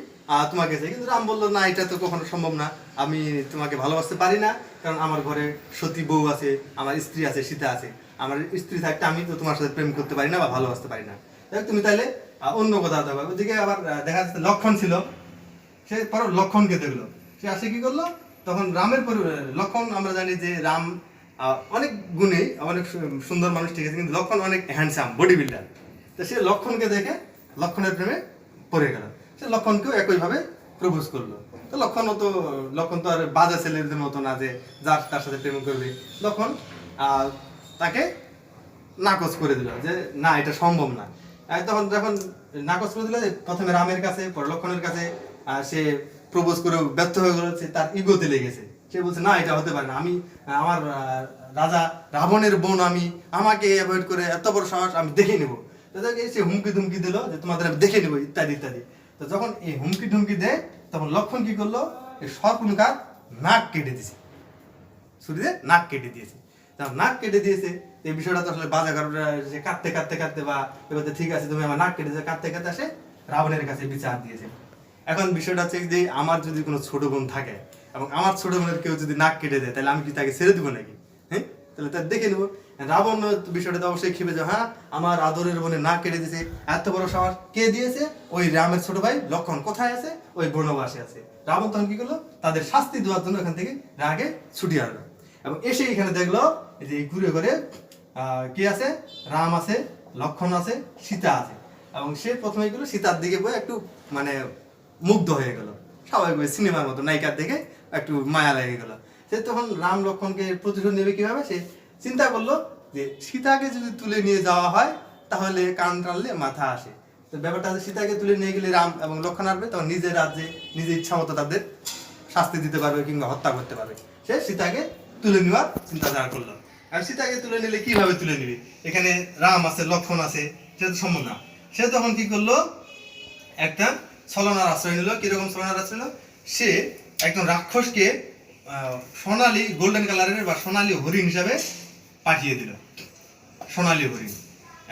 তোমাকে চাই। কিন্তু রাম বললো, না এটা তো কখনো সম্ভব না, আমি তোমাকে ভালোবাসতে পারি না, কারণ আমার ঘরে সতী বউ আছে, আমার স্ত্রী আছে, সীতা আছে। আমার স্ত্রী থাকতে আমি তো তোমার সাথে প্রেম করতে পারি না বা ভালোবাসতে পারি না, তুমি তাহলে অন্য কোথাও দেবে। ওদিকে আবার দেখা যাচ্ছে লক্ষণ ছিল, সে পরে লক্ষণকে দেখলো। সে আসে কি করলো, তখন রামের লক্ষণ আমরা জানি যে রাম অনেক গুণে অনেক সুন্দর মানুষ, ঠিক আছে, কিন্তু লক্ষণ অনেক হ্যান্ডসাম বডি বিল্ডার। তো সে লক্ষণকে দেখে লক্ষণের প্রেমে পড়ে গেল। সে লক্ষণকেও একইভাবে প্রপোজ করলো। তো লক্ষণ তো আর বাজা ছেলেদের মতো না যে যার তার সাথে প্রেম করবে। লক্ষণ তাকে নাকচ করে দিল যে না, এটা সম্ভব না। তখন যখন নাকচ করে দিল, প্রথমে রামের কাছে, পরে লক্ষণের কাছে সে প্রপোজ করে ব্যর্থ হয়ে গেল। সে তার ইগোতে লেগেছে, সে বলছে না, এটা হতে পারে না, আমি আমার রাজা রাবণের বোন, আমাকে অ্যাভয়েড করে এত বড় সাহস, আমি দেখে নেবো। তাদেরকে সে হুমকি ধুমকি দিল যে তোমাদের আমি দেখে নেবো, ইত্যাদি ইত্যাদি। তো যখন এই হুমকি ধুমকি দেয়, তখন লক্ষণ কি করলো, এই শূর্পণখার নাক কেটে দিয়েছে, ছুরিতে নাক কেটে দিয়েছে। তখন নাক কেটে দিয়েছে, এই বিষয়টা তো আসলে বাজা কারণে সে কাঁদতে কাঁদতে কাঁদতে বা এবার ঠিক আছে তুমি আমার নাক কেটেছে, কাঁদতে কাঁদতে আসে রাবণের কাছে বিচার দিয়েছে। এখন বিষয়টা হচ্ছে যে আমার যদি কোনো ছোট বোন থাকে এবং আমার ছোট বোনের কেউ যদি নাক কেটে দেয়, তাহলে আমি কি তাকে ছেড়ে দিব নাকি? হ্যাঁ, তাহলে তার দেখে নেবো। রাবণ বিষয়টা তো অবশ্যই খেপে যে হ্যাঁ, আমার আদরের বোনের নাক কেটে দিয়েছে, এত বড় সাহস কে দিয়েছে? ওই রামের ছোট ভাই লক্ষণ। কোথায় আছে? ওই বনবাসে আছে। রাবণ তখন কি করলো, তাদের শাস্তি দেওয়ার জন্য এখান থেকে রাগে ছুটি আসলো এবং এসে এখানে দেখলো যে ঘুরে ঘুরে কি আছে, রাম আছে, লক্ষণ আছে, সীতা আছে। এবং সে প্রথমে গেলো সীতার দিকে বই একটু মানে মুগ্ধ হয়ে গেল, স্বাভাবিক সিনেমার মতো নায়িকার দেখে একটু মায়া লেগে গেল। সে তখন রাম লক্ষণকে প্রতিশোধ নেবে কিভাবে, সে চিন্তা করলো যে সীতাকে যদি তুলে নিয়ে যাওয়া হয় তাহলে কান টানলে মাথা আসে। তো ব্যাপারটা হচ্ছে সীতাকে তুলে নিয়ে গেলে রাম এবং লক্ষণ আসবে, তখন নিজের রাজ্যে নিজের ইচ্ছা মতো তাদের শাস্তি দিতে পারবে কিংবা হত্যা করতে পারবে। সে সীতাকে তুলে নেওয়ার চিন্তাধারা করলো। আর সীতাকে তুলে নিলে কিভাবে তুলে নিবে, এখানে রাম আছে, লক্ষণ আছে, সেটা তো সম্ভব না। সে তখন কি করলো, একটা ছলনার আশ্রয় নিল। কিরকম ছলনার আশ্রয় নিল, সে একজন রাক্ষসকে সোনালী গোল্ডেন কালারের বা সোনালী হরিণ হিসাবে পাঠিয়ে দিল। সোনালী হরিণ,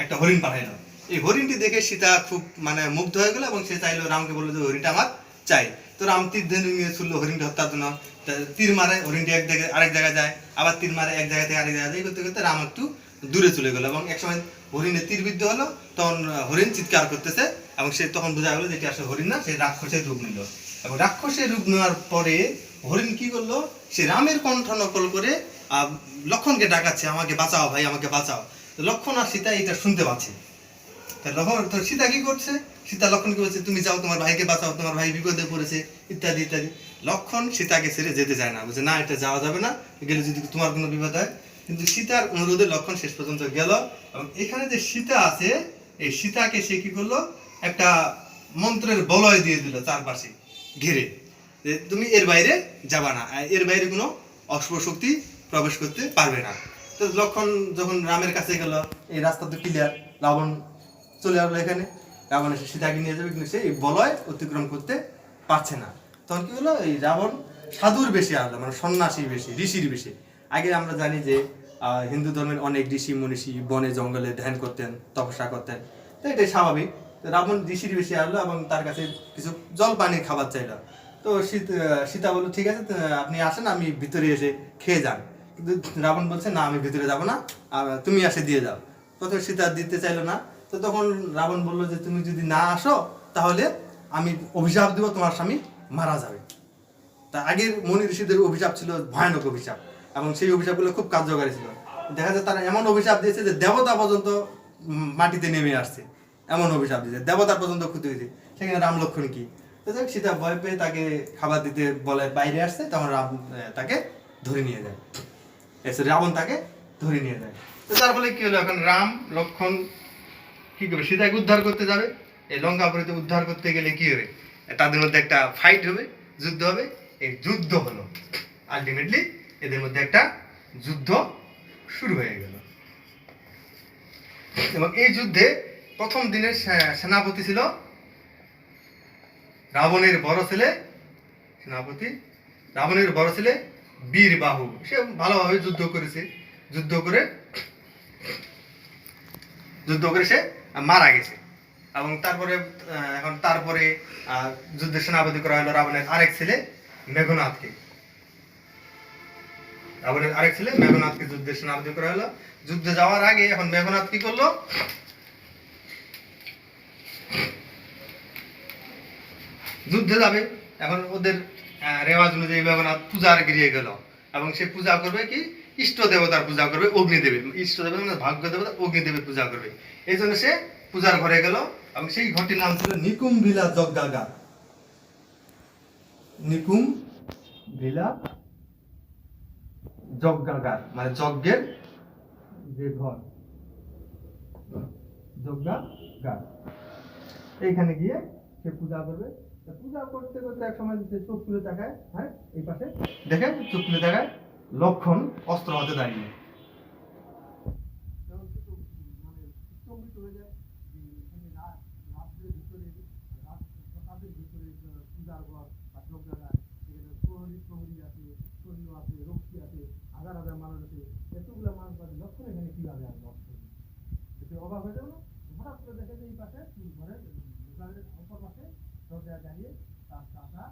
একটা হরিণ পাঠাইলো। এই হরিণটি দেখে সীতা খুব মানে মুগ্ধ হয়ে গেল এবং সে চাইলো, রামকে বললো যে হরিণটা আমার চাই। তো রাম তীর ধনুক নিয়ে ছুড়লো হরিণটি হত্যার জন্য। তীর মারে, হরিণটি এক জায়গায় আরেক জায়গায় যায়, আবার তীর মারে, এক জায়গা থেকে আরেক জায়গায় যায়। করতে করতে রাম একটু দূরে চলে গেল এবং একসময় হরিণের তীর বিদ্ধ হলো। তখন হরিণ চিৎকার করতেছে এবং সে তখন বোঝা গেলো যে এটি আসলে হরিণ না, সে রাক্ষসের রূপ নিল। এবং রাক্ষসের রূপ নেওয়ার পরে হরিণ কি করলো, সে রামের কণ্ঠ নকল করে লক্ষণকে ডাকাচ্ছে, আমাকে বাঁচাও ভাই, আমাকে বাঁচাও। লক্ষণ আর সীতা এটা শুনতে পাচ্ছে। তো সীতা কি করছে, সীতা লক্ষণকে বলছে তুমি যাও, তোমার ভাইকে বাঁচাও, তোমার ভাই বিপদে পড়েছে, ইত্যাদি ইত্যাদি। লক্ষণ সীতাকে ছেড়ে যেতে চায় না, বলছে না, এটা যাওয়া যাবে না, গেলে যদি তোমার কোনো বিপদ হয়। কিন্তু সীতার অনুরোধে লক্ষণ শেষ পর্যন্ত গেল। এবং এখানে যে সীতা আছে, এই সীতাকে সে কি করলো, একটা মন্ত্রের বলয় দিয়ে দিল চারপাশে ঘিরে, যে তুমি এর বাইরে যাবা না, এর বাইরে কোনো অশুভ শক্তি প্রবেশ করতে পারবে না। তো লক্ষণ যখন রামের কাছে গেল, এই রাস্তা তো ক্লিয়ার, রাবণ চলে আসলো এখানে, রাবণ এসে সীতাকে নিয়ে যাবে, কিন্তু সে এই বলয় অতিক্রম করতে পারছে না। তখন কি হলো, এই রাবণ সাধুর বেশি আসলো, মানে সন্ন্যাসীর বেশি, ঋষির বেশি। আগে আমরা জানি যে হিন্দু ধর্মের অনেক ঋষি মনীষী বনে জঙ্গলে ধ্যান করতেন, তপস্যা করতেন, তো এটাই স্বাভাবিক। রাবণ ঋষির বেশি আসলো এবং তার কাছে কিছু জল পানির খাবার চাইলো। তো সীতা বললো ঠিক আছে, আপনি আসেন, আমি ভিতরে এসে খেয়ে যান। কিন্তু রাবণ বলছে না, আমি ভিতরে যাব না, তুমি এসে দিয়ে যাও। প্রথমে সীতা দিতে চাইলো না। তো তখন রাবণ বললো যে তুমি যদি না আসো তাহলে আমি অভিশাপ দিব, তোমার স্বামী মারা যাবে। তা আগের মুনি ঋষিদের অভিশাপ ছিল ভয়ানক অভিশাপ, এবং সেই অভিশাপগুলো খুব কার্যকারী ছিল। দেখা যায় তারা এমন অভিশাপ দিয়েছে যে দেবতা পর্যন্ত মাটিতে নেমে আসছে, এমন অভিশাপ দিয়েছে, দেবতা পর্যন্ত ক্ষতি হয়েছে। সেখানে রাম লক্ষণ কি, তো যাক সীতা ভয় পেয়ে তাকে খাবার দিতে বলে বাইরে আসছে, তখন রাম তাকে ধরে নিয়ে যায়, রাবণ তাকে ধরে নিয়ে যায়। তো তার ফলে কি হলো, এখন রাম লক্ষণ কি করবে, সীতাকে উদ্ধার করতে যাবে। এই লঙ্কাপুরীতে উদ্ধার করতে গেলে কি হবে, তাদের মধ্যে একটা ফাইট হবে, যুদ্ধ হবে। এই যুদ্ধ হলো আলটিমেটলি এদের মধ্যে একটা যুদ্ধ শুরু হয়ে গেল। এবং এই যুদ্ধে প্রথম দিনের সেনাপতি ছিল রাবণের বড় ছেলে, সেনাপতি রাবণের বড় ছেলে বীরবাহু। সে ভালোভাবে যুদ্ধ করেছে, যুদ্ধ করে সে মারা গেছে। এবং তারপরে যুদ্ধের সেনাপতি করা হলো রাবণের আরেক ছেলে মেঘনাথকে। যুদ্ধের সেনাপতি করা হলো। যুদ্ধে যাওয়ার আগে এখন মেঘনাথ কি করলো, যুদ্ধে যাবে। এখন ওদের রেওয়াজ অনুযায়ী মেঘনাথ পূজার গৃহে গেল, এবং সে পূজা করবে কি, ইষ্ট দেবতার পূজা করবে, অগ্নিদেবের, ইষ্ট দেবতা মানে ভাগ্য দেবতা, অগ্নিদেবের পূজা করবে। এই জন্য সে পূজার ঘরে গেল, এবং সেই ঘরটির নাম ছিল নিকুম্ভিলা যজ্ঞাগার। নিকুম্ভিলা যজ্ঞাগার মানে যজ্ঞের যে ঘর, যজ্ঞাগার। এইখানে গিয়ে সে পূজা করবে। পূজা করতে করতে এক সময় সে চোখ তুলে তাকায়, হ্যাঁ এই পাশে দেখে চোখ তুলে তাকায় লক্ষণ অস্ত্র হাতে দাঁড়িয়ে। হাজার হাজার মানুষ আছে, এতগুলো মানুষ আছে, লক্ষণ এখানে কিভাবে আসবে, অবাক হয়ে যাবে। হঠাৎ করে দেখে যে এই পাশে ঘরের অপর পাশে দরজায় দাঁড়িয়ে তার চাচা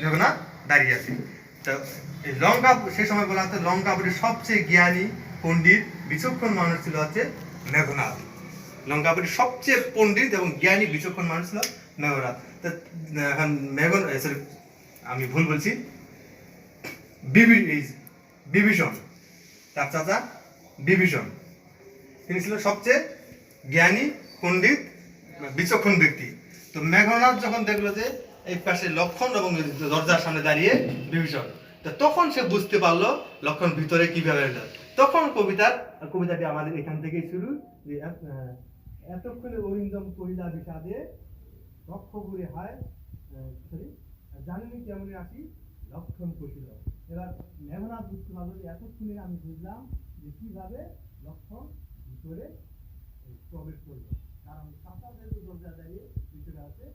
মেঘনাথ দাঁড়িয়ে আছে। তো এই লঙ্কা, সে সময় বলা হতো লঙ্কাপুরের সবচেয়ে জ্ঞানী পণ্ডিত বিচক্ষণ মানুষ ছিল হচ্ছে মেঘনাথ। লঙ্কাপুরের সবচেয়ে পণ্ডিত এবং জ্ঞানী বিচক্ষণ মানুষ ছিল মেঘনাথ। এখন আমি ভুল বলছি, বিভীষণ, তার চাচা বিভীষণ, তিনি ছিল সবচেয়ে জ্ঞানী পণ্ডিত বিচক্ষণ ব্যক্তি। তো মেঘনাথ যখন দেখলো যে এই পাশে লক্ষণ এবং দরজার সামনে দাঁড়িয়ে বিভীষণ, তো তখন সে বুঝতে পারলো লক্ষণ ভিতরে কিভাবে এলো। তখন কবিতাটি আমাদের এখান থেকেই শুরু, যে এতক্ষণে অরিন্দম কহিলা বিষাদে লক্ষ্য ঘুরে হয় জানিনি কেমনে আসি লক্ষণ কষিল। এবার মেঘনাথ বুঝতে পারলো যে এতক্ষণে আমি বুঝলাম যে কিভাবে লক্ষণ ভিতরে প্রবেশ করলো, কারণ চাচার যেহেতু দরজা দাঁড়িয়ে ভিতরে আছে,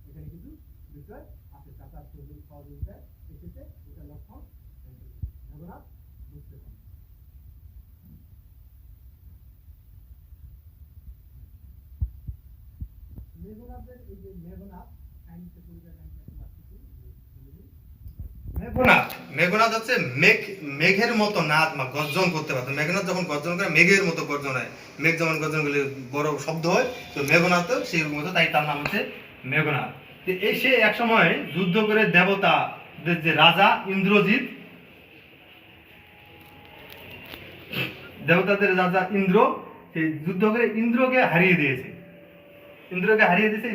এখানে কিন্তু বিষয় আছে, চাচার সহযোগিতায় এসেছে, এটা লক্ষণ মেঘনাথ বুঝতে পারল। মেঘনাথের এই যে মেঘনাথ কাহিনীতে পরিচয় মেঘনাথ হচ্ছে মেঘের মতো নাদ বা গর্জন করতে পারতো। মেঘনাথ যখন গর্জন করে মেঘের মতো গর্জন হয়, মেঘ যেমন গর্জন করলে বড় শব্দ হয়, তো মেঘনাথ সেই মতো, তাই তার নাম হচ্ছে মেঘনাথ। এই সে এক সময় যুদ্ধ করে দেবতাদের যে রাজা ইন্দ্রজিৎ, দেবতাদের রাজা ইন্দ্র, সেই যুদ্ধ করে ইন্দ্রকে হারিয়ে দিয়েছে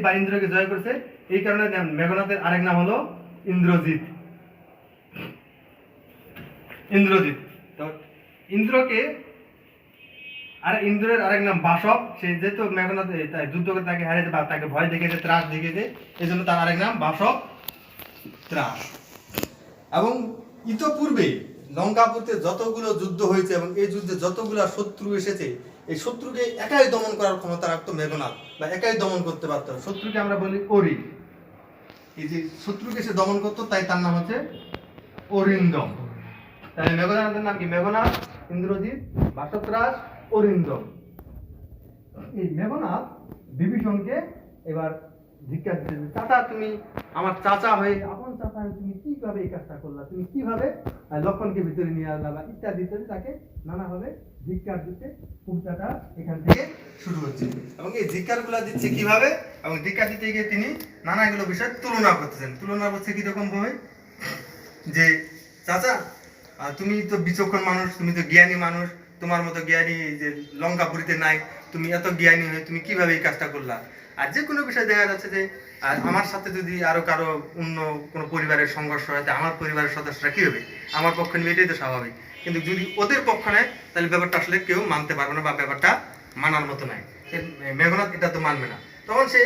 বা ইন্দ্রকে জয় করেছে। এই কারণে মেঘনাথের আরেক নাম হলো ইন্দ্রজিৎ। তো ইন্দ্রকে ইন্দ্রের আরেক নাম বাসব। সে যেহেতু মেঘনাথ যুদ্ধ করে তাকে হারিয়েছে বা তাকে ভয় দেখিয়েছে, ত্রাস দেখিয়েছে, এই জন্য তার আরেক নাম বাসব ত্রাস। এবং ইতপূর্বে লঙ্কাপুরতে যতগুলো যুদ্ধ হয়েছে এবং এই যুদ্ধে যতগুলো শত্রু এসেছে, এই শত্রুকে একাই দমন করার ক্ষমতা রাখতো মেঘনাথ, বা একাই দমন করতে পারতো। শত্রুকে আমরা বলি অরি। এই যে শত্রুকে সে দমন করতো, তাই তার নাম হচ্ছে অরিন্দম। তাহলে মেঘনাথের নাম কি? মেঘনাথ, ইন্দ্রজিৎ, বাসবরাজ, অরিন্দম। এই মেঘনাথ বিভীষণকে এবার জিজ্ঞাসা দিয়েছে, চাচা তুমি আমার চাচা হয়ে, আপন চাচা হয়ে তুমি কিভাবে এই কাজটা করলা, তুমি কিভাবে লক্ষণকে ভিতরে নিয়ে আসলা বা ইত্যাদি ইত্যাদি তাকে নানাভাবে ধিক্কার দিতে কবিতাটা এখান থেকে শুরু হচ্ছে। এবং এই ধিক্কারগুলো দিচ্ছে কিভাবে, এবং ধিক্কার দিতে গিয়ে তিনি নানাগুলো বিষয় তুলনা করতেছেন। তুলনা করছে কিরকম ভাবে, যে চাচা তুমি তো বিচক্ষণ মানুষ, তুমি তো জ্ঞানী মানুষ, তোমার মতো জ্ঞানী যে লঙ্কাপুরীতে নাই, তুমি এত জ্ঞানী হয়ে তুমি কিভাবে এই কাজটা করলা। আর যে কোনো বিষয় দেখা যাচ্ছে যে আমার সাথে যদি আরো কারো অন্য কোনো পরিবারের সংঘর্ষ হয়, আমার পরিবারের সদস্যরা কি হবে, আমার পক্ষ নিয়ে, এটাই তো স্বাভাবিক। কিন্তু যদি ওদের পক্ষ নেয় তাহলে ব্যাপারটা আসলে কেউ মানতে পারবে না, বা ব্যাপারটা মানার মতো নয়। মেঘনাথ এটা তো মানবে না। তখন সে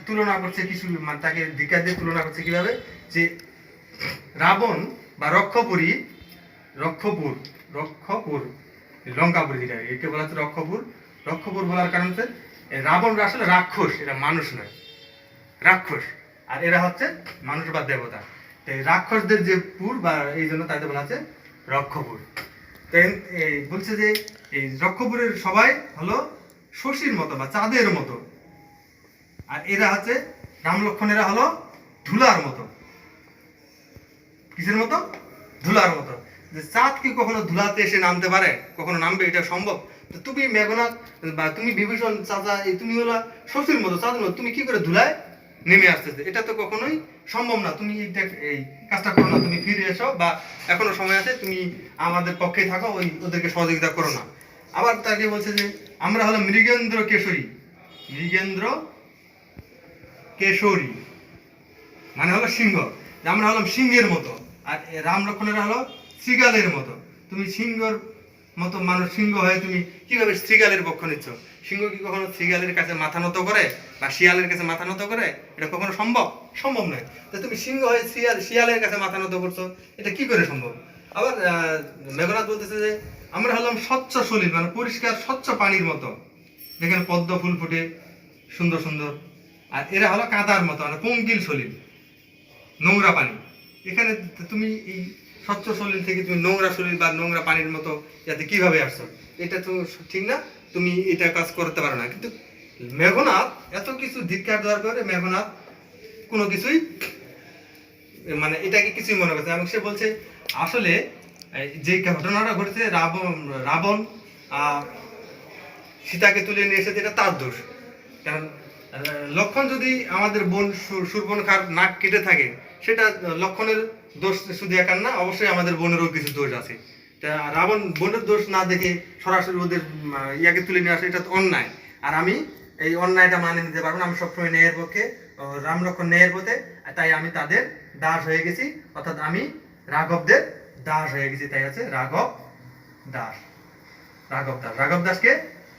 তুলনা করছে কিছু, তাকে ধিক্কার দিয়ে তুলনা করছে কিভাবে, যে রাবণ বা রক্ষপুর লঙ্কাপুর, যেটা একে বলা হচ্ছে রক্ষপুর বলার কারণ হচ্ছে রাবণরা আসলে রাক্ষস, এরা মানুষ নয়, রাক্ষস। আর এরা হচ্ছে মানুষ বা দেবতা। এই রাক্ষসদের যে পুর, বা এই জন্য তাদের বলা হচ্ছে রক্ষপুর। বলছে যে এই রক্ষপুরের সবাই হলো শশীর মতো বা চাঁদের মতো, আর এরা হচ্ছে রাম লক্ষণেরা হলো ধুলার মতো। কিসের মতো? ধুলার মতো। যে চাঁদ কি কখনো ধুলাতে এসে নামতে পারে? কখনো নামবে? এটা সম্ভব? তো তুমি মেঘনাথ বা তুমি বিভীষণ চাচা, তুমি হলো শশীর মতো, চাঁদের মতো, তুমি কি করে ধুলায় নেমে আসতেছে? এটা তো কখনোই সম্ভব না। তুমি এই কাজটা করো না, তুমি ফিরে এসো, বা এখনো সময় আছে, তুমি আমাদের পক্ষে থাকো, ওদেরকে সহযোগিতা করো না। আবার তাকে বলছে যে আমরা হলো মৃগেন্দ্র কেশরী, মানে হলো সিংহ, আমরা হলাম সিংহের মতো, আর রাম লক্ষণেরা হলো শৃগালের মতো। তুমি সিংহর মতো মানুষ, সিংহ হয়ে তুমি কিভাবে শৃগালের পক্ষ নিচ্ছ? সিংহ কি কখনো শৃগালের কাছে মাথা নত করে, বা শিয়ালের কাছে মাথা নত করে? এটা কখনো সম্ভব নয়। তো তুমি সিংহ হয়ে শিয়ালের কাছে মাথা নত করছো, এটা কি করে সম্ভব? আবার মেঘনাথ বলতেছে যে আমরা হলাম স্বচ্ছ সলিল, মানে পরিষ্কার স্বচ্ছ পানির মতো, যেখানে পদ্ম ফুল ফুটে সুন্দর সুন্দর। আর এরা হলো কাদার মতো, মানে পঙ্কিল সলিল, নোংরা পানি। এখানে তুমি এই স্বচ্ছ সলিল থেকে তুমি নোংরা সলিল বা নোংরা পানির মতো যাতে কিভাবে আসছো? এটা তো ঠিক না, তুমি এটা কাজ করতে পারো না। কিন্তু মেঘনাথ এত কিছু ধিক্কার দেওয়ার পরে মেঘনাথ কোনো কিছুই, মানে এটাকে কিছুই মনে করছে। এবং সে বলছে আসলে যে ঘটনাটা ঘটেছে, রাবণ সীতাকে তুলে নিয়ে এসেছে, এটা তার দোষ। কারণ লক্ষণ যদি আমাদের বোন সুর্পনখার নাক কেটে থাকে, সেটা লক্ষণের দোষ শুধু একার না, অবশ্যই আমাদের বোনেরও কিছু দোষ আছে। তা রাবণ বোনের দোষ না দেখে সরাসরি ওদের ইয়াকে তুলে নিয়ে আসে, এটা তো অন্যায়। আর আমি এই অন্যায়টা মানে নিতে পারবো না। আমি সবসময় ন্যায়ের পক্ষে, রাম লক্ষণ ন্যায়ের পথে, তাই আমি তাদের দাস হয়ে গেছি, অর্থাৎ আমি রাঘবদের দাস হয়ে গেছি। তাই আছে রাঘব দাস। রাঘব দাসকে,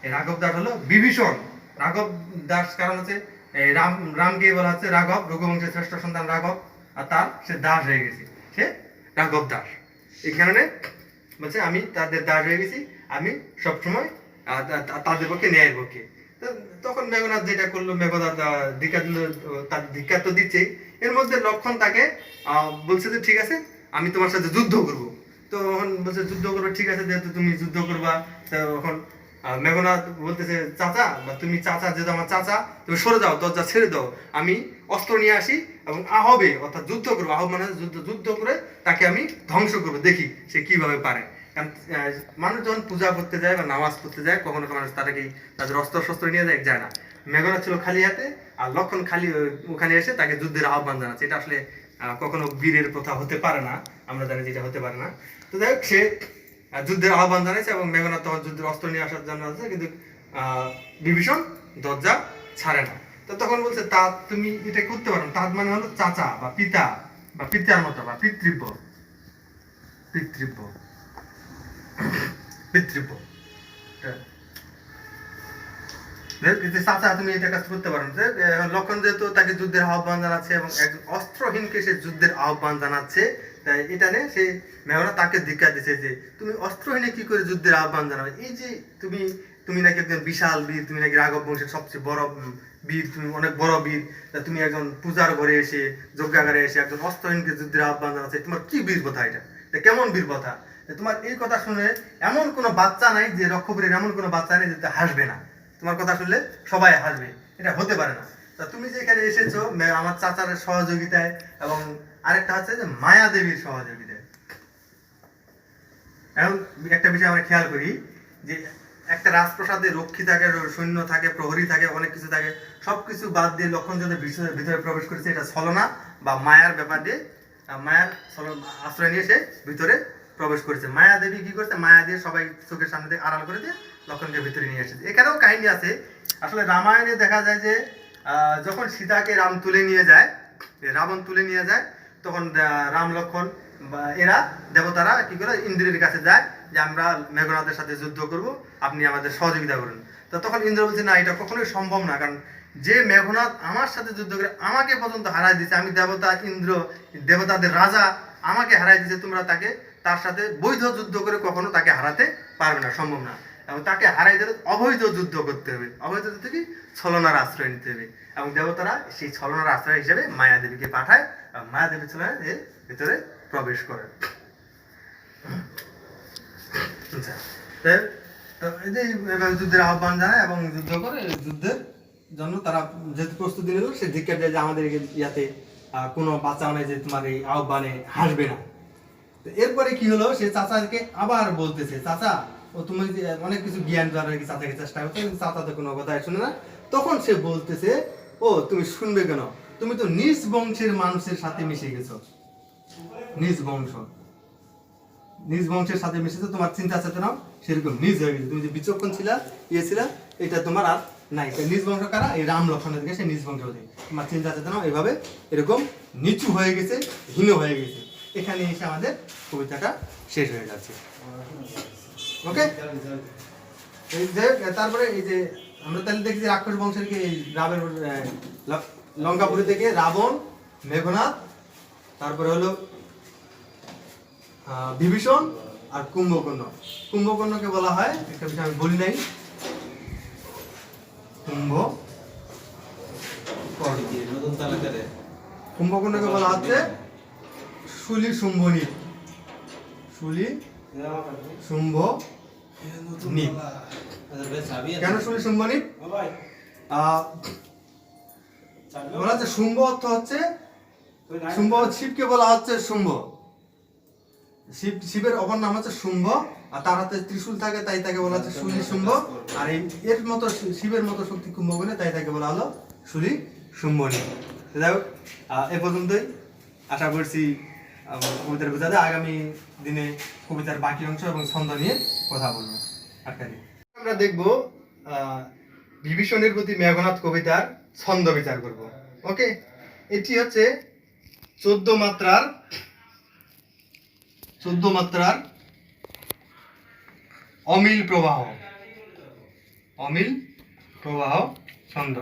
এই রাঘব দাস হলো বিভীষণ। রাঘব দাস কারণ হচ্ছে রামকে বলা হচ্ছে রাঘব, রঘুবংশের শ্রেষ্ঠ সন্তান রাঘব, আর তার সে দাস হয়ে গেছে, সে রাঘব দাস। এই কারণে বলছে আমি তাদের দাস হয়ে গেছি, আমি সবসময় তাদের পক্ষে, ন্যায়ের পক্ষে। তখন মেঘনাথ যেটা করলো, মেঘনাথ তার ধিক্কার তো দিচ্ছেই, এর মধ্যে লক্ষণ তাকে বলছে যে ঠিক আছে, আমি তোমার সাথে যুদ্ধ করবো। তো তখন বলছে যুদ্ধ করবো, ঠিক আছে, যেহেতু তুমি যুদ্ধ করবা। তখন মেঘনাথ বলতেছে চাচা, বা তুমি চাচা, যেহেতু আমার চাচা, তুমি সরে যাও, দরজা ছেড়ে দাও, আমি অস্ত্র নিয়ে আসি এবং আহবে, অর্থাৎ যুদ্ধ করবো। আহব মানে যুদ্ধ করে তাকে আমি ধ্বংস করবো, দেখি সে কিভাবে পারে। কারণ মানুষ যখন পূজা করতে যায় বা নামাজ পড়তে যায়, কখনো মানুষ তাদের অস্ত্র শস্ত্র নিয়ে যায় না। মেঘনাথ ছিল খালি হাতে, আর লক্ষণ খালি ওখানে এসে তাকে যুদ্ধের আহ্বান জানাচ্ছে। এটা আসলে কখনো বীরের কথা হতে পারে না, আমরা জানি যেটা হতে পারে না। তো যাই হোক, সে যুদ্ধের আহ্বান জানাইছে এবং মেঘনাথ তখন যুদ্ধের অস্ত্র নিয়ে আসার জন্য আছে, কিন্তু বিভীষণ দরজা ছাড়ে না। তো তখন বলছে তা তুমি এটা করতে পারো। তার মানে হলো চাচা বা পিতা বা পিতার মতো, বা পিতৃব্য চাচা, তুমি এটা কাজ করতে পারো। লক্ষণ যেহেতু তাকে যুদ্ধের আহ্বান জানাচ্ছে এবং একজন অস্ত্রহীনকে সে যুদ্ধের আহ্বান জানাচ্ছে, তাই এটা নিয়ে সে মেঘনাথ তাকে ধিক্কার দিচ্ছে যে তুমি অস্ত্রহীনে কি করে যুদ্ধের আহ্বান জানাবে? এই যে তুমি নাকি একজন বিশাল বীর, তুমি নাকি রাঘব বংশের সবচেয়ে বড় বীর, তুমি অনেক বড় বীর, তুমি একজন পূজার ঘরে এসে, যজ্ঞাগারে এসে একজন অস্ত্রহীনকে যুদ্ধের আহ্বান জানাচ্ছে, তোমার কি বীর কথা? এটা কেমন বীর কথা? তোমার এই কথা শুনে এমন কোনো বাচ্চা নাই, যে রক্ষপুরের এমন কোনো বাচ্চা নেই যে হাসবে না। তোমার কথা শুনলে সবাই হাসবে, এটা হতে পারে না। তা তুমি যে এখানে এসেছো আমার চাচার সহযোগিতায়, এবং আরেকটা হচ্ছে যে মায়া দেবীর সহযোগিতায়। এখন একটা বিষয় আমরা খেয়াল করি যে একটা রাজপ্রাসাদে রক্ষী থাকে, সৈন্য থাকে, প্রহরী থাকে, অনেক কিছু থাকে, সবকিছু বাদ দিয়ে লক্ষণ যদি ভিতরে প্রবেশ করেছে, এটা ছলনা বা মায়ার ব্যাপার দিয়ে, মায়ার আশ্রয় নিয়ে সে ভিতরে প্রবেশ করেছে। মায়া দেবী কি করছে, মায়া দিয়ে সবাই চোখের সামনে দিয়ে আড়াল করে দিয়ে লক্ষণকে ভিতরে নিয়ে এসেছে। এখানেও কাহিনী আছে। আসলে রামায়ণে দেখা যায় যে যখন সীতাকে রাম তুলে নিয়ে যায়, রাবণ তুলে নিয়ে যায়, তখন রাম লক্ষণ বা এরা দেবতারা কি করে ইন্দ্রের কাছে যায় যে আমরা মেঘনাথের সাথে যুদ্ধ করব, আপনি আমাদের সহযোগিতা করুন। তো তখন ইন্দ্র বলছে না, এটা কখনোই সম্ভব না, কারণ যে মেঘনাথ আমার সাথে যুদ্ধ করে আমাকে পর্যন্ত হারাই দিচ্ছে, আমি দেবতা, ইন্দ্র দেবতাদের রাজা, আমাকে হারাই দিচ্ছে, তোমরা তাকে তার সাথে বৈধ যুদ্ধ করে কখনো তাকে হারাতে পারবে না, সম্ভব না। এবং তাকে হারাই দিলে অবৈধ যুদ্ধ করতে হবে, অবৈধ যুদ্ধ কি, ছলনার আশ্রয় নিতে হবে। এবং দেবতারা সেই ছলনার আশ্রয় হিসেবে মায়া দেবীকে পাঠায়, এবং মায়া দেবী ছলনার এর ভিতরে প্রবেশ করে। যুদ্ধের আহ্বান জানায় এবং যুদ্ধ করে, যুদ্ধের জন্য তারা যেহেতু প্রস্তুতি নিল, সে ধিক্কার দেয় যে আমাদের ইয়াতে কোনো বাচ্চা নেই যে তোমার এই আহ্বানে হাসবে না। এরপরে কি হলো, সে চাচাকে আবার বলতেছে, চাচা ও তুমি অনেক কিছু জ্ঞান দেওয়ার আর কি চাচাকে চেষ্টা করতে, চাচা তো কোনো কথাই শুনে না। তখন সে বলতেছে, ও তুমি শুনবে কেন, তুমি তো নিজ বংশের মানুষের সাথে মিশে গেছো, নিজ বংশের সাথে মিশেছো, তোমার চিন্তা চেতনাও সেরকম নিজ হয়ে গেছে, তুমি যে বিচক্ষণ ছিলা, ছিলা, এটা তোমার আর নাই। নিজ বংশ কারা, এই রাম লক্ষণের দিকে সে নিজ বংশ, তোমার চিন্তা চেতনাও এভাবে এরকম নিচু হয়ে গেছে, হীন হয়ে গেছে। এখানে এসে আমাদের কবিতাটা শেষ হয়ে যাচ্ছে। ওকে, তারপরে এই যে আমরা তাহলে দেখি যে রাক্ষস বংশের কি রাবের লঙ্কাপুরী থেকে রাবণ, মেঘনাদ, তারপরে হলো বিভীষণ আর কুম্ভকর্ণ। কুম্ভকর্ণকে বলা হয়, একটা বিষয় আমি বলি নাই, কুম্ভকর্ণকে বলা হচ্ছে শুলি শুম্ভনীপ, শুলি শুম্ভ নীপ। কেন শুলি শুম্ভনীপ বলা হচ্ছে? শুম্ভ অর্থ হচ্ছে, শুম্ভ শিবকে বলা হচ্ছে শুম্ভ, শিবের অপর নাম হচ্ছে শুম্ভ, আর তার হাতে ত্রিশূল থাকে, তাই তাকে বলা হচ্ছে শুলি শুম্ভ। আর এর মতো শিবের মতো শক্তি কুম্ভকর্ণে, তাই তাকে বলা হলো শুলি শুম্ভনীপ। যাই হোক, এ পর্যন্তই। আশা করছি কবিতার বোঝাতে। আগামী দিনে কবিতার বাকি অংশ এবং ছন্দ নিয়ে কথা বলবো। আমরা দেখব বিভীষণের প্রতি মেঘনাদ কবিতার ছন্দ বিচার করব। ওকে, এটি হচ্ছে 14 মাত্রার অমিল প্রবাহ ছন্দ।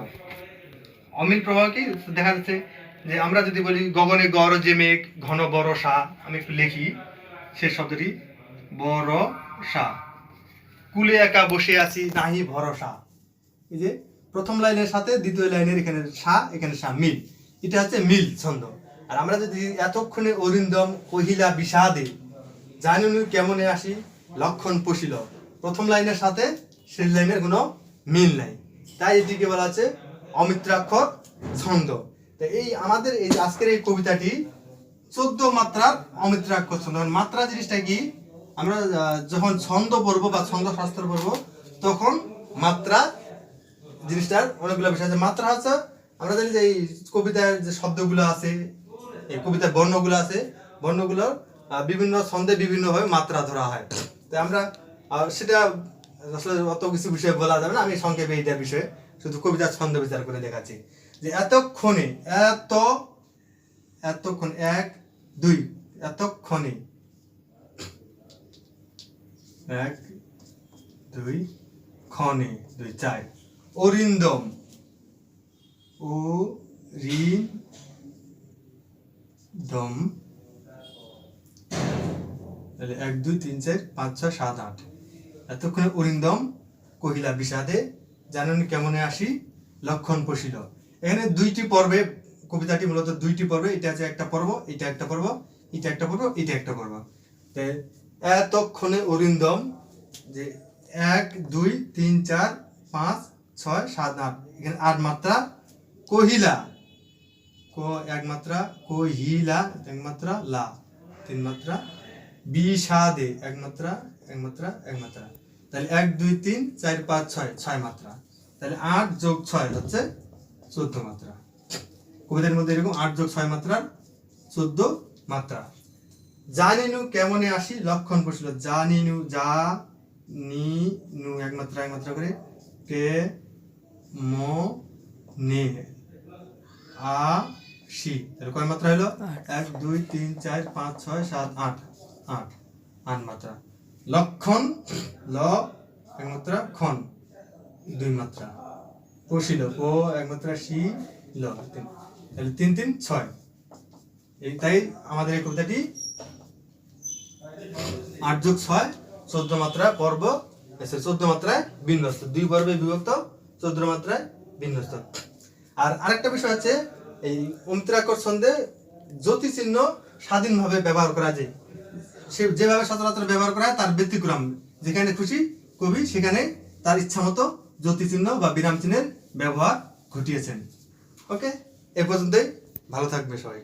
অমিল প্রবাহ কি দেখা যাচ্ছে যে আমরা যদি বলি গগনে গরজে মেঘ ঘন বরষা, আমি একটু লিখি সেই শব্দটি, বরষা, কুলে একা বসে আছি নাহি ভরসা। এই যে প্রথম লাইনের সাথে দ্বিতীয় লাইনের এখানে সা, এখানে সা, মিল, এটা হচ্ছে মিল ছন্দ। আর আমরা যদি এতক্ষণে অরিন্দম কহিলা বিষাদে জানুনি কেমনে আসি লক্ষণ পশিল, প্রথম লাইনের সাথে সেই লাইনের কোনো মিল নাই, তাই এটিকে বলা হচ্ছে অমিত্রাক্ষর ছন্দ। এই আমাদের এই আজকের এই কবিতাটি 14 মাত্রার অমিত্রাক্ষর ছন্দ। মাত্রা জিনিসটা কি, আমরা যখন ছন্দ পড়বো বা ছন্দ শাস্ত্র পড়বো, তখন মাত্রা জিনিসটার অনেকগুলো বিষয় আছে। মাত্রা হচ্ছে, আমরা জানি যে এই কবিতার যে শব্দগুলো আছে, এই কবিতার বর্ণগুলো আছে, বর্ণগুলো বিভিন্ন ছন্দে বিভিন্নভাবে মাত্রা ধরা হয়। তাই আমরা সেটা আসলে অত কিছু বিষয়ে বলা যাবে না, আমি সংক্ষেপে এইটার বিষয়ে শুধু কবিতার ছন্দ বিচার করে দেখাচ্ছি। যে এতক্ষণে, এতক্ষণ 1 2, এতক্ষণে 1 2 ক্ষণে 2 4, অরিন্দম, ও রি দম, তাহলে 1 2 3 4 5 6 7 8, এতক্ষণে অরিন্দম কহিলা বিষাদে জানুনি কেমনে আসি লক্ষণ পশিল। এখানে 2টি পর্বে, কবিতাটি মূলত 2টি পর্বে, এটা আছে একটা পর্ব, এটা একটা পর্ব, এটা একটা পর্ব, এটা একটা পর্ব। এতক্ষণে অরিন্দম, যে 1 2 3 4 5 6 7 8, এখানে 8 মাত্রা। কহিলা, ক 1 মাত্রা, কহিলা 1 মাত্রা, লা 3 মাত্রা, বিষাদে এক মাত্রা এক মাত্রা এক মাত্রা, তাহলে 1 2 3 4 5 6 6 মাত্রা, তাহলে 8 যোগ 6 হচ্ছে 14 মাত্রা। কবিতার মধ্যে এরকম 8 যোগ 6 মাত্রার 14 মাত্রা। জানিনু কেমনে আসি লক্ষণ প্রশ্ন, জানিনু যা নি নু এক মাত্রা করে, কে মো নে আসি, তাহলে কয় মাত্রা হলো? 1 2 3 4 5 6 7 8 8 8 মাত্রা। লক্ষণ ল এক মাত্রা, খন 2 মাত্রা, পশিল ও এক মাত্রা, শি ল 3, তাহলে 3 3 6। এই তাই আমাদের এই কবিতাটি 8 যোগ 6 14 মাত্রা পর্ব, 14 মাত্রায় বিন্যস্ত, 2 পর্বে বিভক্ত, 14 মাত্রায় বিন্যস্ত। আর আরেকটা বিষয় আছে, এই অমিত্রাক্ষর ছন্দে জ্যোতি চিহ্ন স্বাধীনভাবে ব্যবহার করা যায়, সে যেভাবে সচরাচর ব্যবহার করা হয় তার ব্যতিক্রম, যেখানে খুশি কবি সেখানে তার ইচ্ছা মতো জ্যোতি চিহ্ন বা বিরাম চিহ্নের ব্যবহার ঘটিয়েছেন। ওকে, এ পর্যন্তই, ভালো থাকবে সবাই।